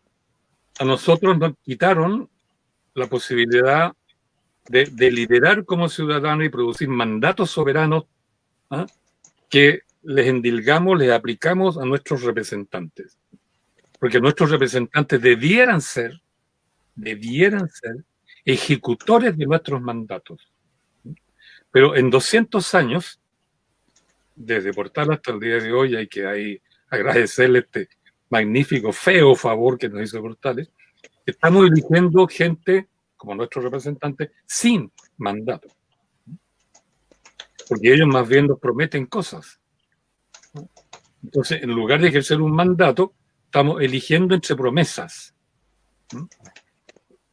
a nosotros nos quitaron la posibilidad de deliberar como ciudadanos y producir mandatos soberanos, ¿ah?, que les endilgamos, les aplicamos a nuestros representantes. Porque nuestros representantes debieran ser ejecutores de nuestros mandatos. Pero en 200 años, desde Portal hasta el día de hoy, hay que agradecerle este magnífico, feo favor que nos hizo Portales. Estamos eligiendo gente como nuestros representantes sin mandato. Porque ellos más bien nos prometen cosas. Entonces, en lugar de ejercer un mandato, estamos eligiendo entre promesas.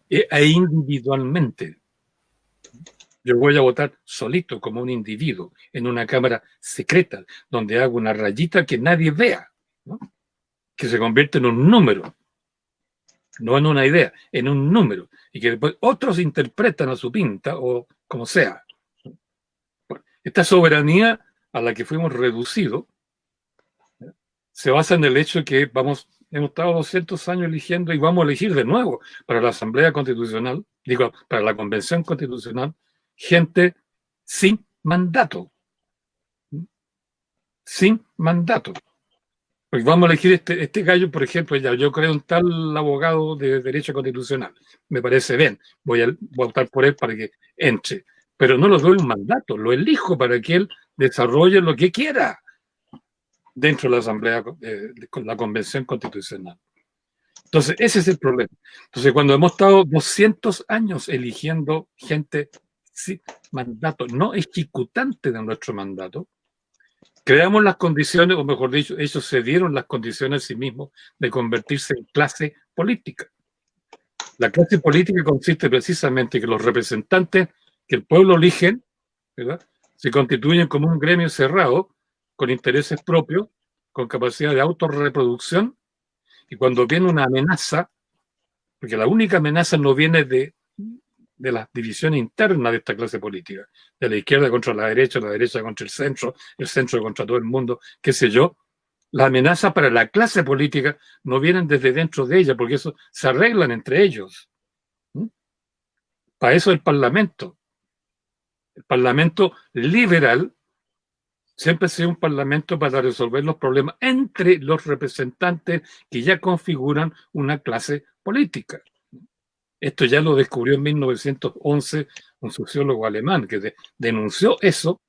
E individualmente. Yo voy a votar solito, como un individuo, en una cámara secreta, donde hago una rayita que nadie vea, ¿no?, que se convierte en un número, no en una idea, en un número, y que después otros interpretan a su pinta o como sea. Esta soberanía a la que fuimos reducidos se basa en el hecho de que hemos estado 200 años eligiendo y vamos a elegir de nuevo para la Asamblea Constitucional, para la Convención Constitucional, gente sin mandato. Sin mandato. Pues vamos a elegir este gallo, por ejemplo, yo creo un tal abogado de Derecho Constitucional. Me parece bien. Voy a votar por él para que entre. Pero no le doy un mandato, lo elijo para que él desarrolle lo que quiera dentro de la Asamblea, con la Convención Constitucional. Entonces, ese es el problema. Entonces, cuando hemos estado 200 años eligiendo gente sin mandato, no ejecutante de nuestro mandato, creamos las condiciones, o mejor dicho, ellos se dieron las condiciones a sí mismos de convertirse en clase política. La clase política consiste precisamente en que los representantes que el pueblo elige, ¿verdad?, se constituyen como un gremio cerrado, con intereses propios, con capacidad de autorreproducción, y cuando viene una amenaza, porque la única amenaza no viene de las divisiones internas de esta clase política, de la izquierda contra la derecha contra el centro contra todo el mundo, qué sé yo, las amenazas para la clase política no vienen desde dentro de ella, porque eso se arreglan entre ellos. Para eso el Parlamento liberal siempre ha sido un parlamento para resolver los problemas entre los representantes que ya configuran una clase política. Esto ya lo descubrió en 1911 un sociólogo alemán que denunció eso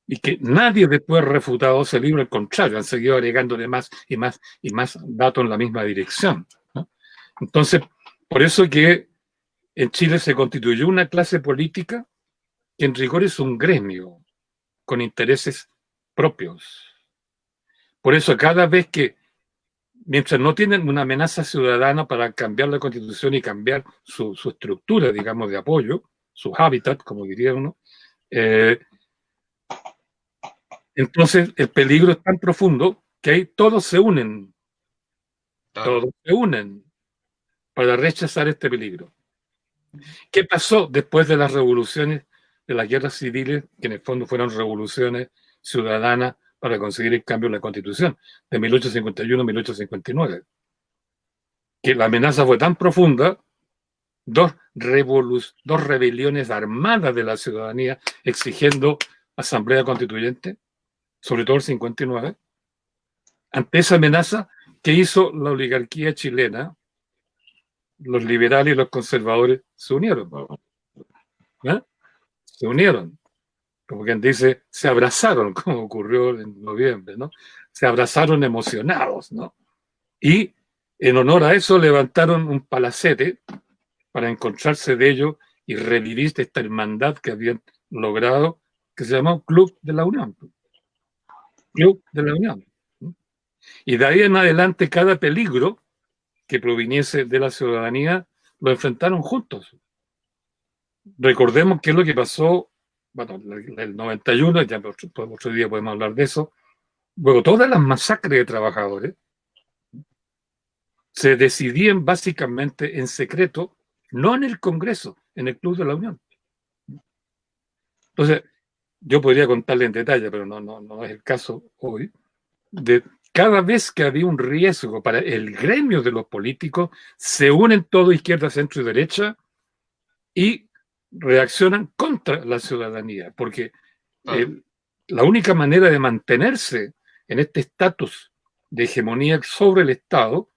y que nadie después ha refutado ese libro, al contrario, han seguido agregándole más y más y más datos en la misma dirección, ¿no? Entonces, por eso que en Chile se constituyó una clase política que en rigor es un gremio con intereses propios. Por eso cada vez que mientras no tienen una amenaza ciudadana para cambiar la Constitución y cambiar su estructura, digamos, de apoyo, sus hábitats, como diría uno, entonces el peligro es tan profundo que ahí todos se unen para rechazar este peligro. ¿Qué pasó después de las revoluciones, de las guerras civiles, que en el fondo fueron revoluciones ciudadanas para conseguir el cambio en la Constitución de 1851 a 1859? Que la amenaza fue tan profunda, dos rebeliones armadas de la ciudadanía exigiendo asamblea constituyente, sobre todo el 59. Ante esa amenaza, ¿qué hizo la oligarquía chilena? Los liberales y los conservadores se unieron. ¿Eh? Se unieron. Como quien dice, se abrazaron, como ocurrió en noviembre, ¿no? Se abrazaron emocionados, ¿no? Y en honor a eso levantaron un palacete para encontrarse de ellos y revivir esta hermandad que habían logrado, que se llamó Club de la Unión. Club de la Unión. Y de ahí en adelante cada peligro que proviniese de la ciudadanía lo enfrentaron juntos. Recordemos qué es lo que pasó, bueno, el 91, ya otro día podemos hablar de eso. Luego, todas las masacres de trabajadores se decidían básicamente en secreto, no en el Congreso, en el Club de la Unión. Entonces, yo podría contarle en detalle, pero no es el caso hoy, de cada vez que había un riesgo para el gremio de los políticos, se unen todo izquierda, centro y derecha y reaccionan contra la ciudadanía, porque la única manera de mantenerse en este estatus de hegemonía sobre el Estado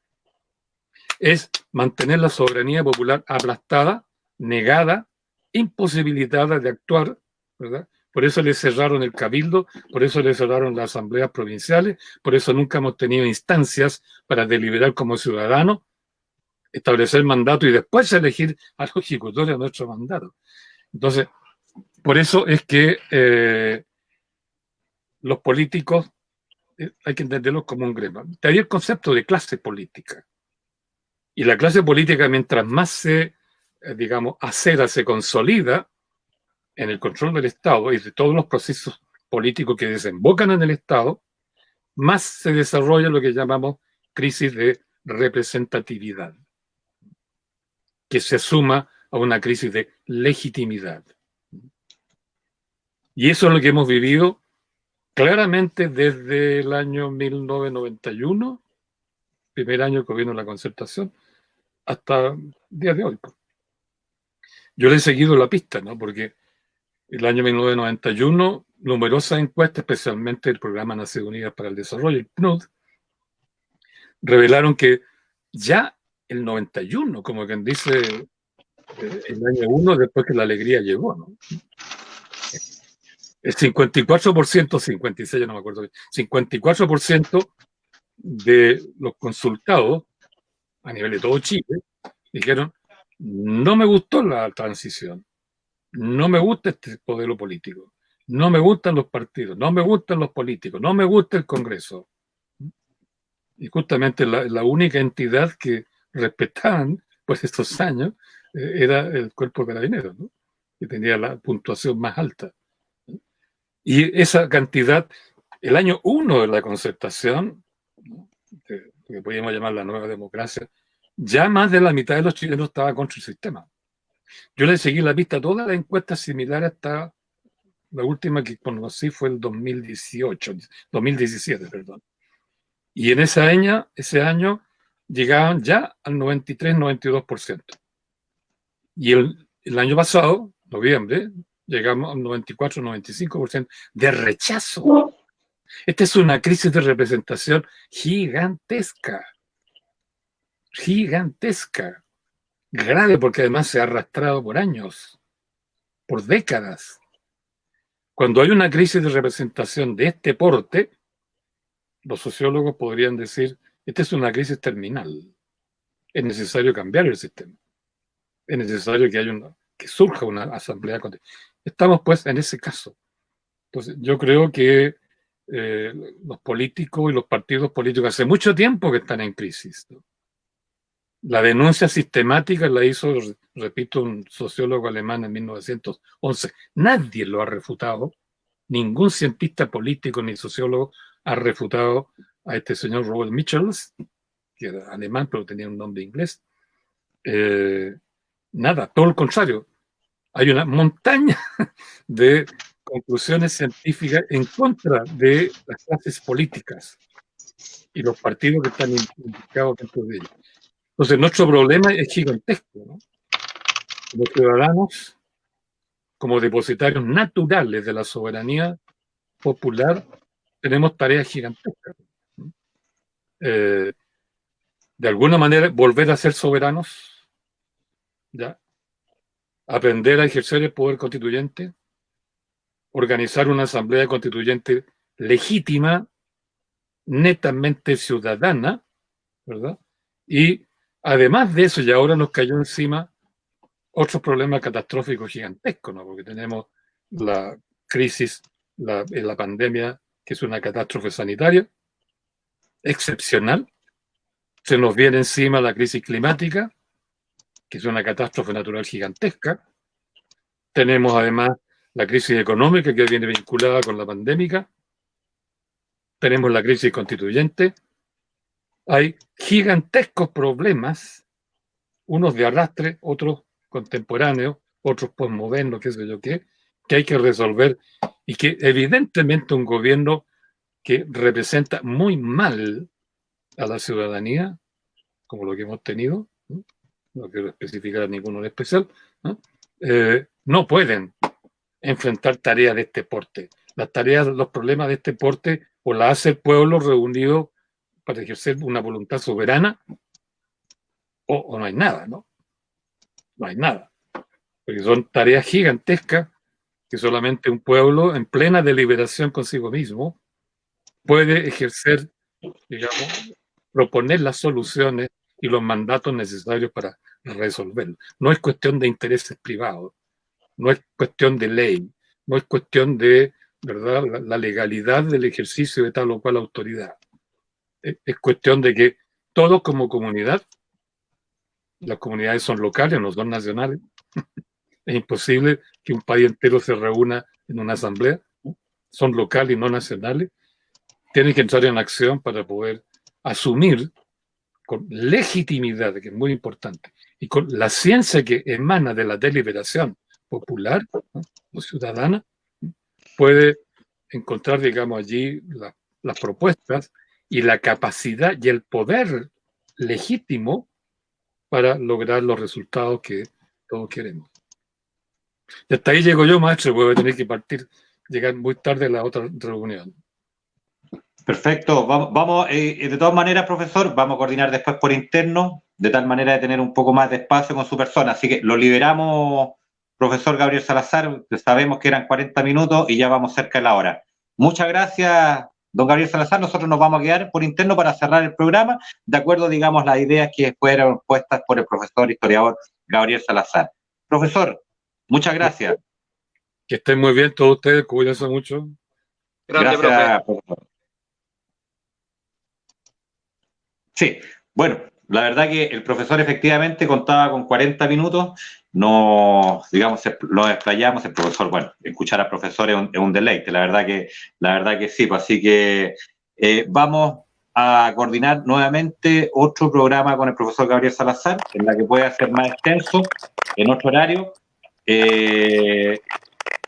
es mantener la soberanía popular aplastada, negada, imposibilitada de actuar, ¿verdad? Por eso le cerraron el cabildo, por eso le cerraron las asambleas provinciales, por eso nunca hemos tenido instancias para deliberar como ciudadanos, establecer mandato y después elegir a los ejecutores de nuestro mandato. Entonces, por eso es que los políticos hay que entenderlos como un gremio. Hay el concepto de clase política. Y la clase política, mientras más se, digamos, acera, se consolida en el control del Estado y de todos los procesos políticos que desembocan en el Estado, más se desarrolla lo que llamamos crisis de representatividad, que se suma a una crisis de legitimidad. Y eso es lo que hemos vivido claramente desde el año 1991, primer año del gobierno de la Concertación, hasta el día de hoy. Yo le he seguido la pista, ¿no? Porque el año 1991, numerosas encuestas, especialmente el Programa Naciones Unidas para el Desarrollo, el PNUD, revelaron que ya el 91, como quien dice, el año 1, después que la alegría llegó, ¿no? El 54%, 56%, ya no me acuerdo bien, 54% de los consultados a nivel de todo Chile dijeron: no me gustó la transición, no me gusta este modelo político, no me gustan los partidos, no me gustan los políticos, no me gusta el Congreso. Y justamente la única entidad que respetaban pues estos años era el Cuerpo de Carabineros, ¿no? Que tenía la puntuación más alta. Y esa cantidad, el año 1 de la Concertación, ¿no?, que podríamos llamar la nueva democracia, ya más de la mitad de los chilenos estaba contra el sistema. Yo le seguí la pista a todas las encuestas similares hasta la última que conocí fue el 2017, perdón. Y en ese año llegaban ya al 93-92%. Y el año pasado, noviembre, llegamos al 94-95% de rechazo. Esta es una crisis de representación gigantesca. Gigantesca. Grave porque además se ha arrastrado por años, por décadas. Cuando hay una crisis de representación de este porte, los sociólogos podrían decir: esta es una crisis terminal. Es necesario cambiar el sistema. Es necesario que surja una asamblea constituyente. Estamos pues en ese caso. Entonces, yo creo que los políticos y los partidos políticos hace mucho tiempo que están en crisis, ¿no? La denuncia sistemática la hizo, repito, un sociólogo alemán en 1911. Nadie lo ha refutado. Ningún cientista político ni sociólogo ha refutado a este señor Robert Michels, que era alemán pero tenía un nombre inglés. Nada, todo lo contrario. Hay una montaña de conclusiones científicas en contra de las clases políticas y los partidos que están implicados dentro de ellas. Entonces, nuestro problema es gigantesco, ¿no? Los ciudadanos, como depositarios naturales de la soberanía popular, tenemos tareas gigantescas, ¿no? De alguna manera, volver a ser soberanos, ¿ya? Aprender a ejercer el poder constituyente, organizar una asamblea constituyente legítima, netamente ciudadana, ¿verdad? Y además de eso, y ahora nos cayó encima otro problema catastrófico gigantesco, ¿no? Porque tenemos la crisis, la pandemia, que es una catástrofe sanitaria excepcional. Se nos viene encima la crisis climática, que es una catástrofe natural gigantesca. Tenemos además la crisis económica que viene vinculada con la pandémica. Tenemos la crisis constituyente. Hay gigantescos problemas, unos de arrastre, otros contemporáneos, otros posmodernos, qué sé yo qué, que hay que resolver y que evidentemente un gobierno que representa muy mal a la ciudadanía, como lo que hemos tenido, no quiero especificar a ninguno en especial, no pueden enfrentar tareas de este porte. Las tareas, los problemas de este porte, o las hace el pueblo reunido para ejercer una voluntad soberana, o no hay nada, ¿no? No hay nada. Porque son tareas gigantescas que solamente un pueblo en plena deliberación consigo mismo puede ejercer, digamos, proponer las soluciones y los mandatos necesarios para resolverlo. No es cuestión de intereses privados, no es cuestión de ley, no es cuestión de, ¿verdad?, la legalidad del ejercicio de tal o cual autoridad. Es cuestión de que todos como comunidad, las comunidades son locales, no son nacionales, es imposible que un país entero se reúna en una asamblea, son locales y no nacionales, tienen que entrar en acción para poder asumir con legitimidad, que es muy importante, y con la ciencia que emana de la deliberación popular, ¿no?, o ciudadana, puede encontrar, digamos, allí las propuestas y la capacidad y el poder legítimo para lograr los resultados que todos queremos. Y hasta ahí llego yo, maestro, voy a tener que partir, llegar muy tarde a la otra reunión. Perfecto, vamos de todas maneras, profesor, vamos a coordinar después por interno, de tal manera de tener un poco más de espacio con su persona. Así que lo liberamos, profesor Gabriel Salazar, sabemos que eran 40 minutos y ya vamos cerca de la hora. Muchas gracias, don Gabriel Salazar. Nosotros nos vamos a quedar por interno para cerrar el programa, de acuerdo, digamos, las ideas que fueron puestas por el profesor historiador Gabriel Salazar. Profesor, muchas gracias. Que estén muy bien todos ustedes, cuídense mucho. Grande, Gracias, profe. profesor. Sí, bueno, la verdad que el profesor efectivamente contaba con 40 minutos, no, digamos, lo desplayamos, el profesor, bueno, escuchar al profesor es un deleite, la verdad que sí, pues así que vamos a coordinar nuevamente otro programa con el profesor Gabriel Salazar, en la que puede ser más extenso, en otro horario,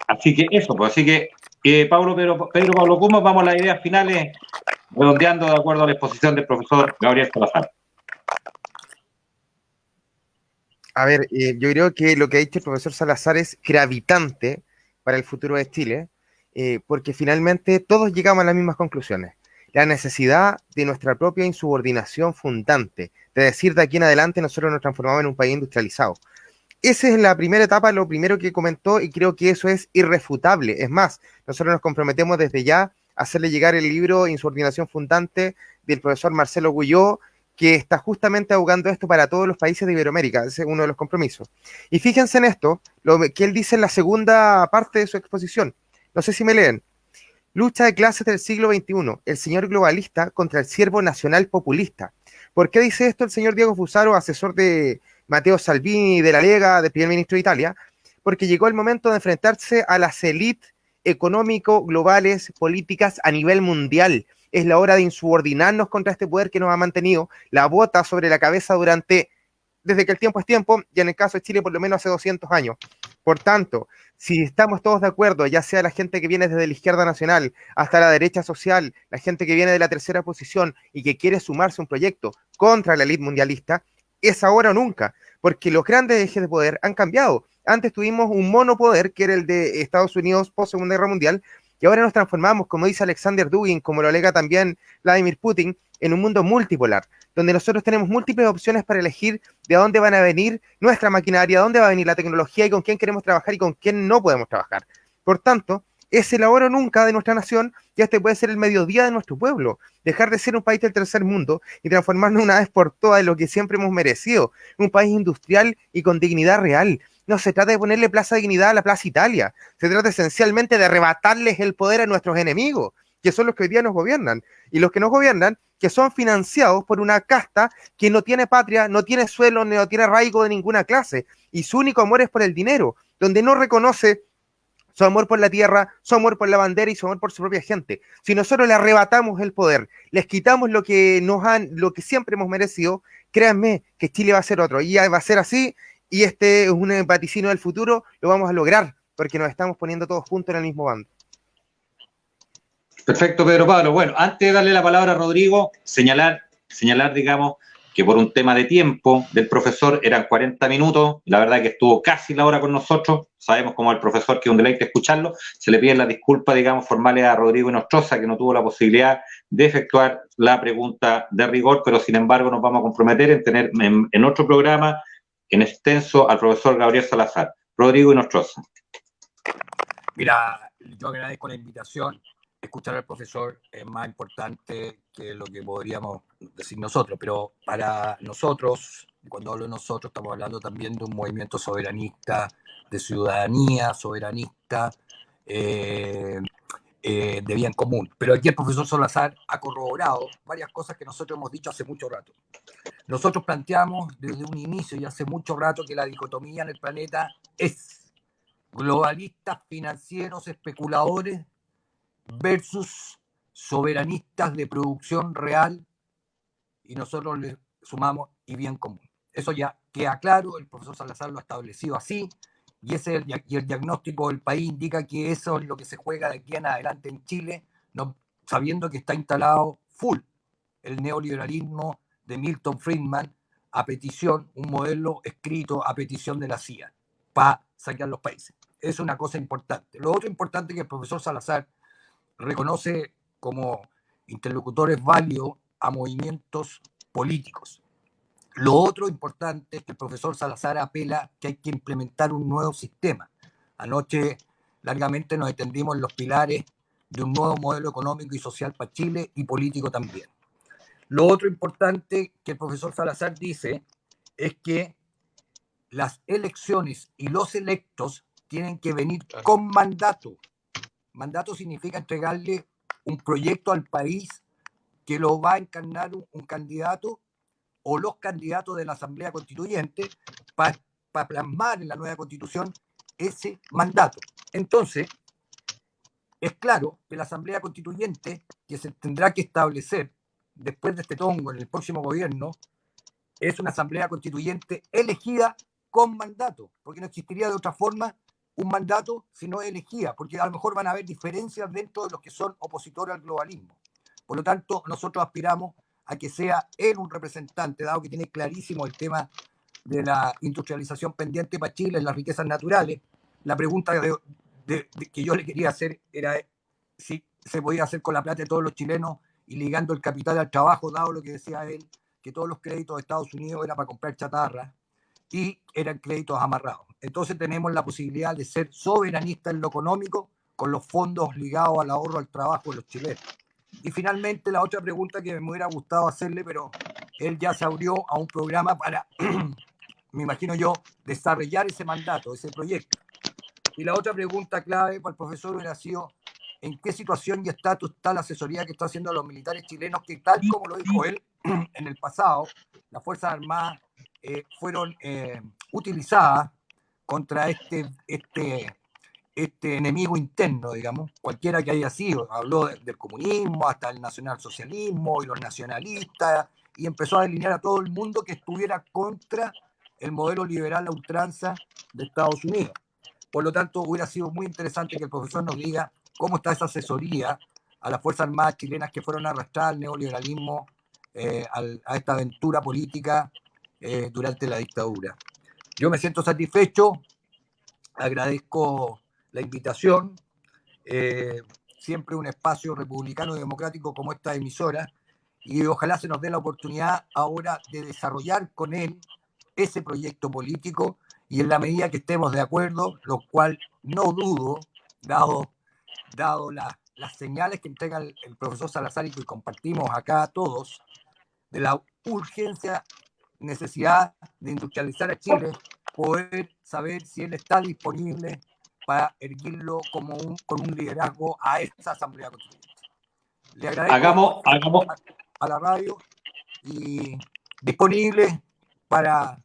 así que eso, pues así que Pedro Pablo Cumas, vamos a las ideas finales, redondeando de acuerdo a la exposición del profesor Gabriel Salazar. A ver, yo creo que lo que ha dicho el profesor Salazar es gravitante para el futuro de Chile, porque finalmente todos llegamos a las mismas conclusiones. La necesidad de nuestra propia insubordinación fundante, de decir de aquí en adelante nosotros nos transformamos en un país industrializado. Esa es la primera etapa, lo primero que comentó, y creo que eso es irrefutable. Es más, nosotros nos comprometemos desde ya a hacerle llegar el libro Insubordinación Fundante del profesor Marcelo Guyó, que está justamente abogando esto para todos los países de Iberoamérica. Ese es uno de los compromisos. Y fíjense en esto, lo que él dice en la segunda parte de su exposición. No sé si me leen. Lucha de clases del siglo XXI, el señor globalista contra el siervo nacional populista. ¿Por qué dice esto el señor Diego Fusaro, asesor de Matteo Salvini de la Lega, del primer ministro de Italia? Porque llegó el momento de enfrentarse a las élites económico, globales, políticas a nivel mundial. Es la hora de insubordinarnos contra este poder que nos ha mantenido la bota sobre la cabeza desde que el tiempo es tiempo, y en el caso de Chile por lo menos hace 200 años. Por tanto, si estamos todos de acuerdo, ya sea la gente que viene desde la izquierda nacional hasta la derecha social, la gente que viene de la tercera posición y que quiere sumarse a un proyecto contra la élite mundialista, es ahora o nunca, porque los grandes ejes de poder han cambiado. Antes tuvimos un monopoder, que era el de Estados Unidos post Segunda Guerra Mundial, y ahora nos transformamos, como dice Alexander Dugin, como lo alega también Vladimir Putin, en un mundo multipolar, donde nosotros tenemos múltiples opciones para elegir de dónde van a venir nuestra maquinaria, dónde va a venir la tecnología y con quién queremos trabajar y con quién no podemos trabajar. Por tanto, es el ahora o nunca de nuestra nación, y este puede ser el mediodía de nuestro pueblo, dejar de ser un país del tercer mundo y transformarnos una vez por todas en lo que siempre hemos merecido, un país industrial y con dignidad real. No se trata de ponerle Plaza Dignidad a la Plaza Italia, se trata esencialmente de arrebatarles el poder a nuestros enemigos, que son los que hoy día nos gobiernan, y los que nos gobiernan, que son financiados por una casta que no tiene patria, no tiene suelo, no tiene arraigo de ninguna clase, y su único amor es por el dinero, donde no reconoce su amor por la tierra, su amor por la bandera y su amor por su propia gente. Si nosotros le arrebatamos el poder, les quitamos lo que lo que siempre hemos merecido, créanme que Chile va a ser otro, y va a ser así, y este es un vaticino del futuro, lo vamos a lograr, porque nos estamos poniendo todos juntos en el mismo bando. Perfecto, Pedro Pablo. Bueno, antes de darle la palabra a Rodrigo, señalar, digamos, que por un tema de tiempo del profesor eran 40 minutos, la verdad que estuvo casi la hora con nosotros, sabemos como el profesor que es un deleite escucharlo, se le piden las disculpas, digamos, formales a Rodrigo Inostroza, que no tuvo la posibilidad de efectuar la pregunta de rigor, pero sin embargo nos vamos a comprometer en tener en otro programa, en extenso, al profesor Gabriel Salazar. Rodrigo Inostroza. Mira, yo agradezco la invitación. Escuchar al profesor es más importante que lo que podríamos decir nosotros, pero para nosotros, cuando hablo de nosotros, estamos hablando también de un movimiento soberanista, de ciudadanía soberanista, de bien común. Pero aquí el profesor Salazar ha corroborado varias cosas que nosotros hemos dicho hace mucho rato. Nosotros planteamos desde un inicio y hace mucho rato que la dicotomía en el planeta es globalistas, financieros, especuladores, versus soberanistas de producción real, y nosotros le sumamos y bien común. Eso ya queda claro, el profesor Salazar lo ha establecido así, y el diagnóstico del país indica que eso es lo que se juega de aquí en adelante en Chile, no, sabiendo que está instalado full el neoliberalismo de Milton Friedman a petición, un modelo escrito a petición de la CIA para saquear los países. Es una cosa importante. Lo otro importante es que el profesor Salazar reconoce como interlocutores válidos a movimientos políticos. Lo otro importante es que el profesor Salazar apela que hay que implementar un nuevo sistema. Anoche largamente nos extendimos en los pilares de un nuevo modelo económico y social para Chile y político también. Lo otro importante que el profesor Salazar dice es que las elecciones y los electos tienen que venir con mandato. Mandato significa entregarle un proyecto al país que lo va a encarnar un candidato o los candidatos de la Asamblea Constituyente para plasmar en la nueva Constitución ese mandato. Entonces, es claro que la Asamblea Constituyente, que se tendrá que establecer después de este tongo en el próximo gobierno, es una Asamblea Constituyente elegida con mandato, porque no existiría de otra forma un mandato si no es elegida, porque a lo mejor van a haber diferencias dentro de los que son opositores al globalismo. Por lo tanto, nosotros aspiramos a que sea él un representante, dado que tiene clarísimo el tema de la industrialización pendiente para Chile en las riquezas naturales. La pregunta que yo le quería hacer era si se podía hacer con la plata de todos los chilenos y ligando el capital al trabajo, dado lo que decía él, que todos los créditos de Estados Unidos eran para comprar chatarra y eran créditos amarrados. Entonces tenemos la posibilidad de ser soberanistas en lo económico con los fondos ligados al ahorro, al trabajo de los chilenos. Y finalmente la otra pregunta que me hubiera gustado hacerle, pero él ya se abrió a un programa para, me imagino yo, desarrollar ese mandato, ese proyecto. Y la otra pregunta clave para el profesor hubiera sido en qué situación y estatus está la asesoría que está haciendo a los militares chilenos, que tal como lo dijo él, en el pasado, las Fuerzas Armadas fueron utilizadas contra este enemigo interno, digamos, cualquiera que haya sido. Habló del comunismo hasta el nacionalsocialismo y los nacionalistas, y empezó a delinear a todo el mundo que estuviera contra el modelo liberal a ultranza de Estados Unidos. Por lo tanto, hubiera sido muy interesante que el profesor nos diga cómo está esa asesoría a las Fuerzas Armadas chilenas que fueron arrastradas al neoliberalismo, a esta aventura política durante la dictadura. Yo me siento satisfecho, agradezco la invitación, siempre un espacio republicano y democrático como esta emisora, y ojalá se nos dé la oportunidad ahora de desarrollar con él ese proyecto político, y en la medida que estemos de acuerdo, lo cual no dudo, dado las señales que entrega el profesor Salazar y que compartimos acá todos, de la urgencia, necesidad de industrializar a Chile, poder saber si él está disponible para erguirlo con un liderazgo a esta Asamblea Constituyente. Le agradezco a la radio y disponible para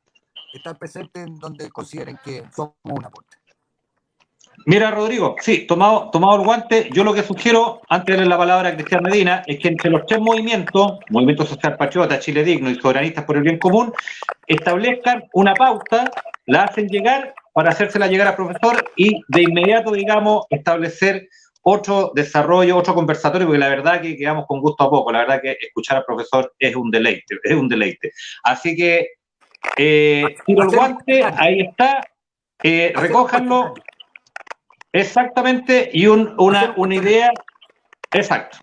estar presente en donde consideren que somos un aporte. Mira, Rodrigo, sí, tomado el guante, yo lo que sugiero, antes de darle la palabra a Cristian Medina, es que entre los tres movimientos, Movimiento Social Patriota, Chile Digno y Soberanistas por el Bien Común, establezcan una pauta, la hacen llegar para hacérsela llegar al profesor y de inmediato, digamos, establecer otro desarrollo, otro conversatorio, porque la verdad que quedamos con gusto a poco, la verdad que escuchar al profesor es un deleite. Así que, tiro el guante, ahí está, recójanlo. Exactamente, y una idea, exacto,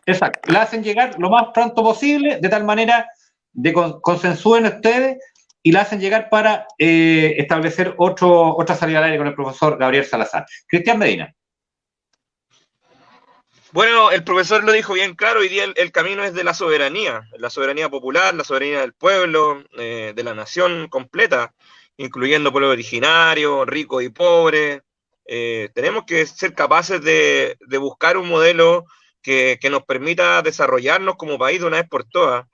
la hacen llegar lo más pronto posible, de tal manera de consensúen ustedes y la hacen llegar para establecer otra salida al aire con el profesor Gabriel Salazar. Cristian Medina. Bueno, el profesor lo dijo bien claro, hoy día el camino es de la soberanía popular, la soberanía del pueblo, de la nación completa, incluyendo pueblo originario, rico y pobre. Tenemos que ser capaces de buscar un modelo que nos permita desarrollarnos como país de una vez por todas.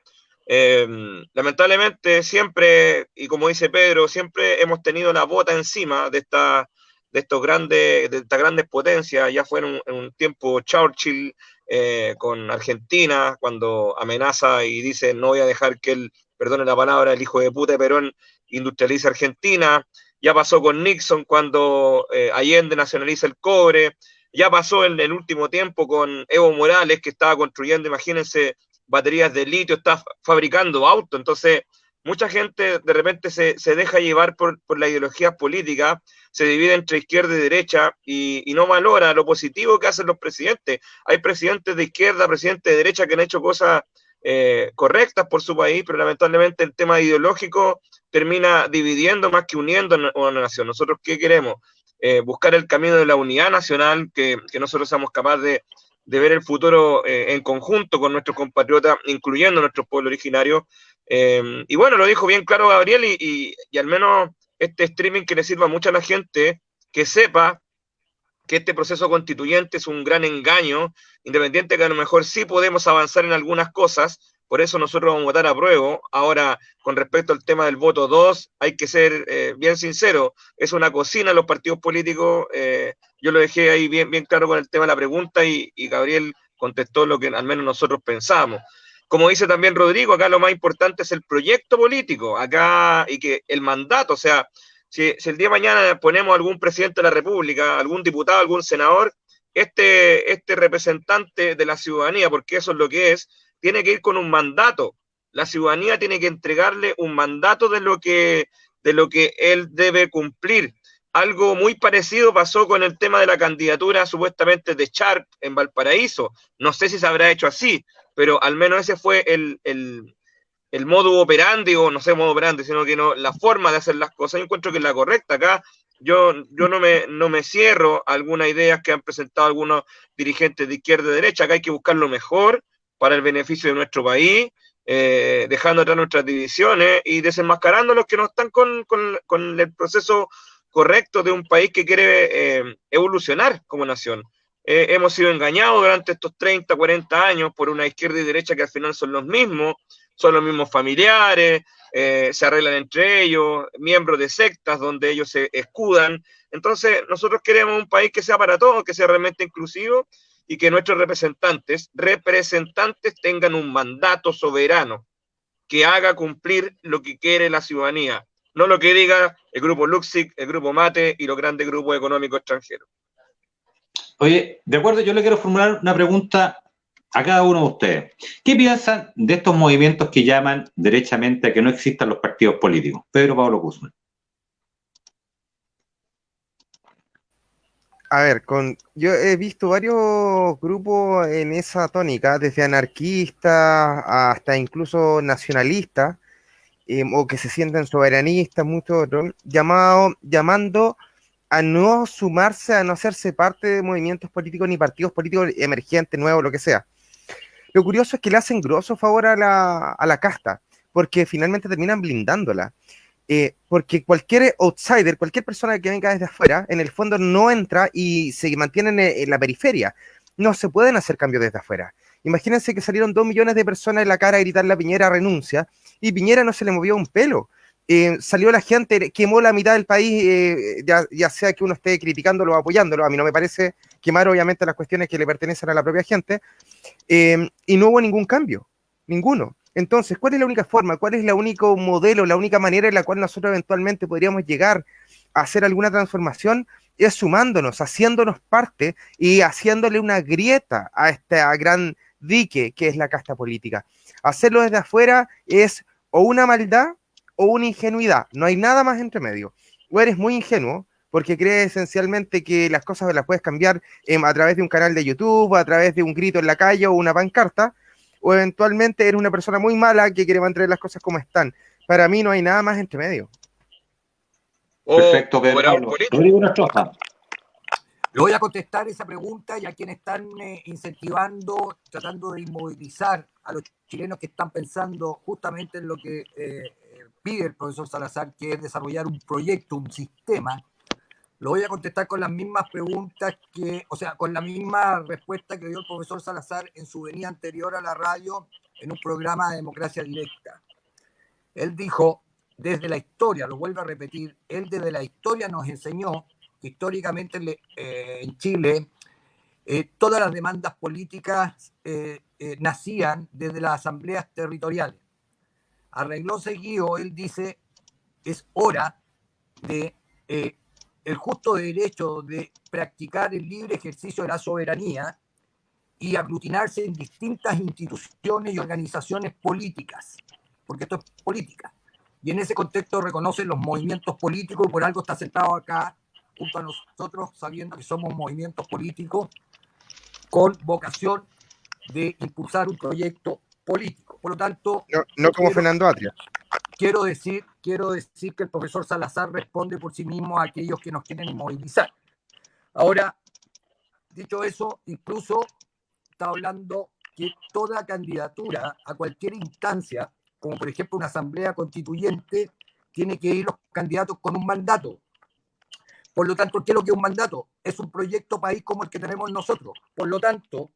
Lamentablemente siempre, y como dice Pedro, siempre hemos tenido la bota encima de estas grandes potencias. Ya fue en un tiempo Churchill con Argentina, cuando amenaza y dice no voy a dejar que él, perdone la palabra, el hijo de puta de Perón industrialice Argentina. Ya pasó con Nixon cuando Allende nacionaliza el cobre, ya pasó en el último tiempo con Evo Morales, que estaba construyendo, imagínense, baterías de litio, está fabricando autos. Entonces, mucha gente de repente se deja llevar por la ideología política, se divide entre izquierda y derecha y no valora lo positivo que hacen los presidentes. Hay presidentes de izquierda, presidentes de derecha que han hecho cosas correctas por su país, pero lamentablemente el tema ideológico termina dividiendo más que uniendo a una nación. ¿Nosotros qué queremos? Buscar el camino de la unidad nacional, que nosotros seamos capaces de ver el futuro en conjunto con nuestros compatriotas, incluyendo nuestros pueblos originarios. Y bueno, lo dijo bien claro Gabriel, y al menos este streaming que le sirva mucho a la gente, que sepa que este proceso constituyente es un gran engaño, independiente que a lo mejor sí podemos avanzar en algunas cosas. Por eso nosotros vamos a votar a prueba. Ahora, con respecto al tema del voto 2, hay que ser bien sincero, es una cocina los partidos políticos. Yo lo dejé ahí bien claro con el tema de la pregunta, y Gabriel contestó lo que al menos nosotros pensamos. Como dice también Rodrigo, acá lo más importante es el proyecto político, acá, y que el mandato, o sea, si el día de mañana ponemos algún presidente de la República, algún diputado, algún senador, este representante de la ciudadanía, porque eso es lo que es, tiene que ir con un mandato. La ciudadanía tiene que entregarle un mandato de lo que él debe cumplir. Algo muy parecido pasó con el tema de la candidatura supuestamente de Sharp en Valparaíso. No sé si se habrá hecho así, pero al menos ese fue el modo operandi, o no sé modo operandi, sino que no, la forma de hacer las cosas. Yo encuentro que es la correcta. Acá yo no me cierro a algunas ideas que han presentado algunos dirigentes de izquierda y derecha. Acá hay que buscar lo mejor para el beneficio de nuestro país, dejando atrás nuestras divisiones y desenmascarando a los que no están con el proceso correcto de un país que quiere evolucionar como nación. hemos sido engañados durante estos 30, 40 años por una izquierda y derecha que al final son los mismos familiares, se arreglan entre ellos, miembros de sectas donde ellos se escudan. Entonces, nosotros queremos un país que sea para todos, que sea realmente inclusivo y que nuestros representantes tengan un mandato soberano que haga cumplir lo que quiere la ciudadanía, no lo que diga el grupo Luxic, el grupo Mate y los grandes grupos económicos extranjeros. Oye, de acuerdo, yo le quiero formular una pregunta a cada uno de ustedes. ¿Qué piensan de estos movimientos que llaman derechamente a que no existan los partidos políticos? Pedro Pablo Guzmán. A ver, yo he visto varios grupos en esa tónica, desde anarquistas hasta incluso nacionalistas, o que se sienten soberanistas, muchos otros, llamando a no sumarse, a no hacerse parte de movimientos políticos ni partidos políticos emergentes, nuevos, lo que sea. Lo curioso es que le hacen grosso favor a la casta, porque finalmente terminan blindándola. Porque cualquier outsider, cualquier persona que venga desde afuera, en el fondo no entra y se mantienen en la periferia. No se pueden hacer cambios desde afuera. Imagínense que salieron 2 millones de personas en la cara a gritarle a Piñera renuncia, y Piñera no se le movió un pelo. Salió la gente, quemó la mitad del país, ya sea que uno esté criticándolo o apoyándolo. A mí no me parece quemar obviamente las cuestiones que le pertenecen a la propia gente, y no hubo ningún cambio, ninguno. Entonces, ¿cuál es la única forma? ¿Cuál es el único modelo, la única manera en la cual nosotros eventualmente podríamos llegar a hacer alguna transformación? Es sumándonos, haciéndonos parte y haciéndole una grieta a esta gran dique que es la casta política. Hacerlo desde afuera es o una maldad o una ingenuidad. No hay nada más entre medio. O eres muy ingenuo porque crees esencialmente que las cosas las puedes cambiar a través de un canal de YouTube, a través de un grito en la calle o una pancarta, o eventualmente eres una persona muy mala que quiere mantener las cosas como están. Para mí no hay nada más entre medio. Perfecto, Pedro. Rodrigo Nostroza. Le voy a contestar esa pregunta, y a quienes están incentivando, tratando de inmovilizar a los chilenos que están pensando justamente en lo que pide el profesor Salazar, que es desarrollar un proyecto, un sistema. Lo voy a contestar con las mismas preguntas con la misma respuesta que dio el profesor Salazar en su venida anterior a la radio en un programa de Democracia Directa. Él dijo, desde la historia, lo vuelvo a repetir, él desde la historia nos enseñó que históricamente en Chile todas las demandas políticas nacían desde las asambleas territoriales. A renglón seguido, él dice, es hora de el justo derecho de practicar el libre ejercicio de la soberanía y aglutinarse en distintas instituciones y organizaciones políticas, porque esto es política. Y en ese contexto reconoce los movimientos políticos, y por algo está sentado acá junto a nosotros, sabiendo que somos movimientos políticos con vocación de impulsar un proyecto político. Por lo tanto... No como Fernando Atria. Quiero decir que el profesor Salazar responde por sí mismo a aquellos que nos quieren movilizar. Ahora, dicho eso, incluso está hablando que toda candidatura a cualquier instancia, como por ejemplo una asamblea constituyente, tiene que ir los candidatos con un mandato. Por lo tanto, ¿qué es lo que es un mandato? Es un proyecto país como el que tenemos nosotros. Por lo tanto,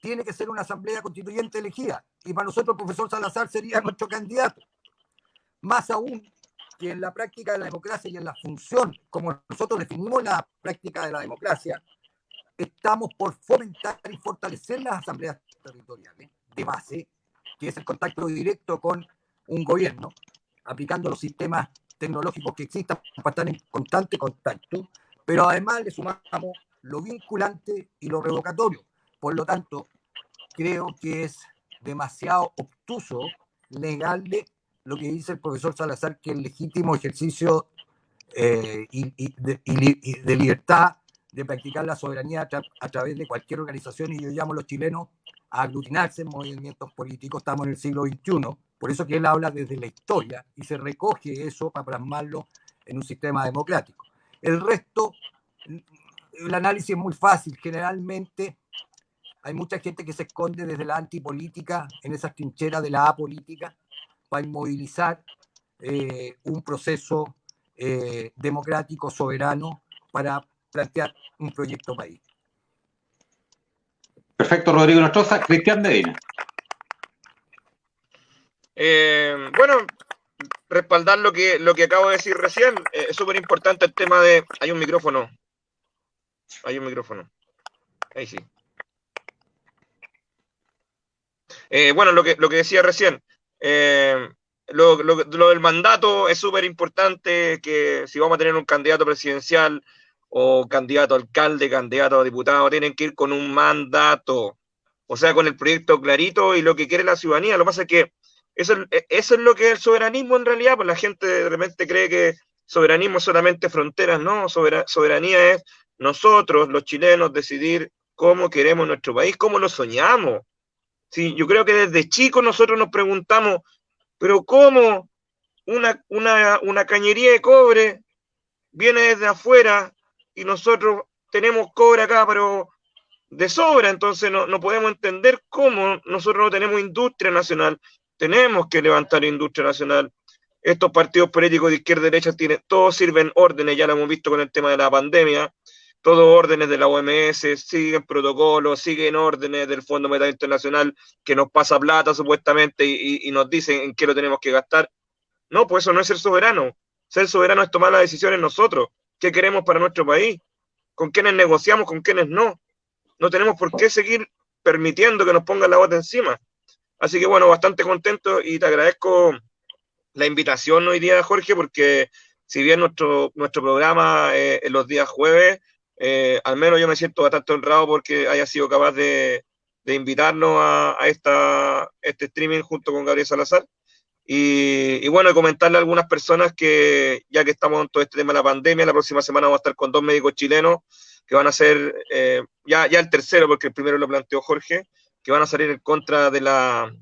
tiene que ser una asamblea constituyente elegida. Y para nosotros el profesor Salazar sería nuestro candidato. Más aún que en la práctica de la democracia y en la función, como nosotros definimos la práctica de la democracia, estamos por fomentar y fortalecer las asambleas territoriales de base, que es el contacto directo con un gobierno, aplicando los sistemas tecnológicos que existan para estar en constante contacto, pero además le sumamos lo vinculante y lo revocatorio. Por lo tanto, creo que es demasiado obtuso negarle lo que dice el profesor Salazar, que el legítimo ejercicio de libertad de practicar la soberanía a través de cualquier organización, y yo llamo a los chilenos a aglutinarse en movimientos políticos. Estamos en el siglo XXI, por eso que él habla desde la historia y se recoge eso para plasmarlo en un sistema democrático. El resto, el análisis es muy fácil. Generalmente hay mucha gente que se esconde desde la antipolítica, en esas trincheras de la apolítica, para inmovilizar un proceso democrático, soberano, para plantear un proyecto país. Perfecto, Rodrigo Nostroza. Cristian Medina. Bueno, respaldar lo que acabo de decir recién. Es súper importante el tema de... Hay un micrófono. Ahí sí. Bueno, lo que decía recién. Lo del mandato es súper importante, que si vamos a tener un candidato presidencial o candidato a alcalde, candidato a diputado, tienen que ir con un mandato, o sea, con el proyecto clarito y lo que quiere la ciudadanía. Lo que pasa es que eso es lo que es el soberanismo en realidad, pues la gente de repente cree que soberanismo es solamente fronteras, no, soberanía es nosotros, los chilenos, decidir cómo queremos nuestro país, cómo lo soñamos. Sí, yo creo que desde chicos nosotros nos preguntamos, pero ¿cómo una cañería de cobre viene desde afuera y nosotros tenemos cobre acá, pero de sobra? Entonces no podemos entender cómo nosotros no tenemos industria nacional. Tenemos que levantar industria nacional. Estos partidos políticos de izquierda y derecha todos sirven órdenes, ya lo hemos visto con el tema de la pandemia, todos órdenes de la OMS, siguen protocolos, siguen órdenes del Fondo Monetario Internacional que nos pasa plata supuestamente y nos dicen en qué lo tenemos que gastar. No, pues eso no es ser soberano. Ser soberano es tomar las decisiones nosotros. ¿Qué queremos para nuestro país? ¿Con quiénes negociamos? ¿Con quiénes no? No tenemos por qué seguir permitiendo que nos pongan la bota encima. Así que bueno, bastante contento y te agradezco la invitación hoy día, Jorge, porque si bien nuestro programa en los días jueves, al menos yo me siento bastante honrado porque haya sido capaz de invitarnos a este streaming junto con Gabriel Salazar. Y bueno, comentarle a algunas personas que ya que estamos en todo este tema de la pandemia, la próxima semana vamos a estar con 2 médicos chilenos que van a ser, ya el tercero, porque el primero lo planteó Jorge, que van a salir en contra de la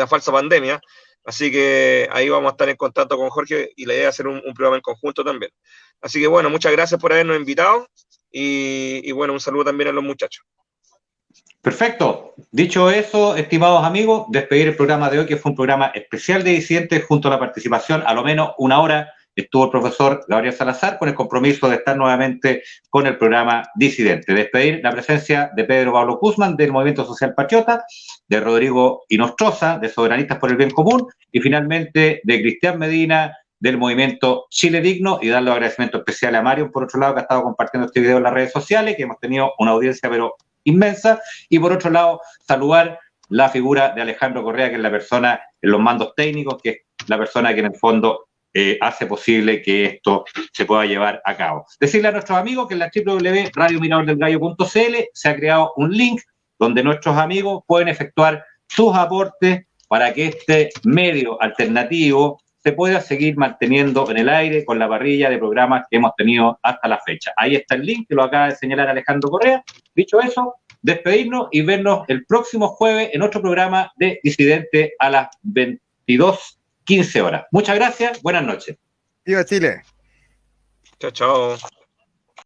falsa pandemia. Así que ahí vamos a estar en contacto con Jorge y la idea es hacer un programa en conjunto también. Así que bueno, muchas gracias por habernos invitado y bueno, un saludo también a los muchachos. Perfecto. Dicho eso, estimados amigos, despedir el programa de hoy, que fue un programa especial de Disidentes, junto a la participación, a lo menos una hora, estuvo el profesor Gabriel Salazar con el compromiso de estar nuevamente con el programa Disidente. Despedir la presencia de Pedro Pablo Guzmán, del Movimiento Social Patriota, de Rodrigo Nostroza, de Soberanistas por el Bien Común, y finalmente de Cristian Medina, del Movimiento Chile Digno, y dar los agradecimientos especiales a Mario, por otro lado, que ha estado compartiendo este video en las redes sociales, que hemos tenido una audiencia pero inmensa, y por otro lado, saludar la figura de Alejandro Correa, que es la persona en los mandos técnicos, que es la persona que en el fondo hace posible que esto se pueda llevar a cabo. Decirle a nuestros amigos que en la www.radiomiradordelgallo.cl se ha creado un link donde nuestros amigos pueden efectuar sus aportes para que este medio alternativo se pueda seguir manteniendo en el aire con la parrilla de programas que hemos tenido hasta la fecha. Ahí está el link que lo acaba de señalar Alejandro Correa. Dicho eso, despedirnos y vernos el próximo jueves en otro programa de Disidente a las 22:15 horas. Muchas gracias, buenas noches. ¡Viva Chile! Chao, chao.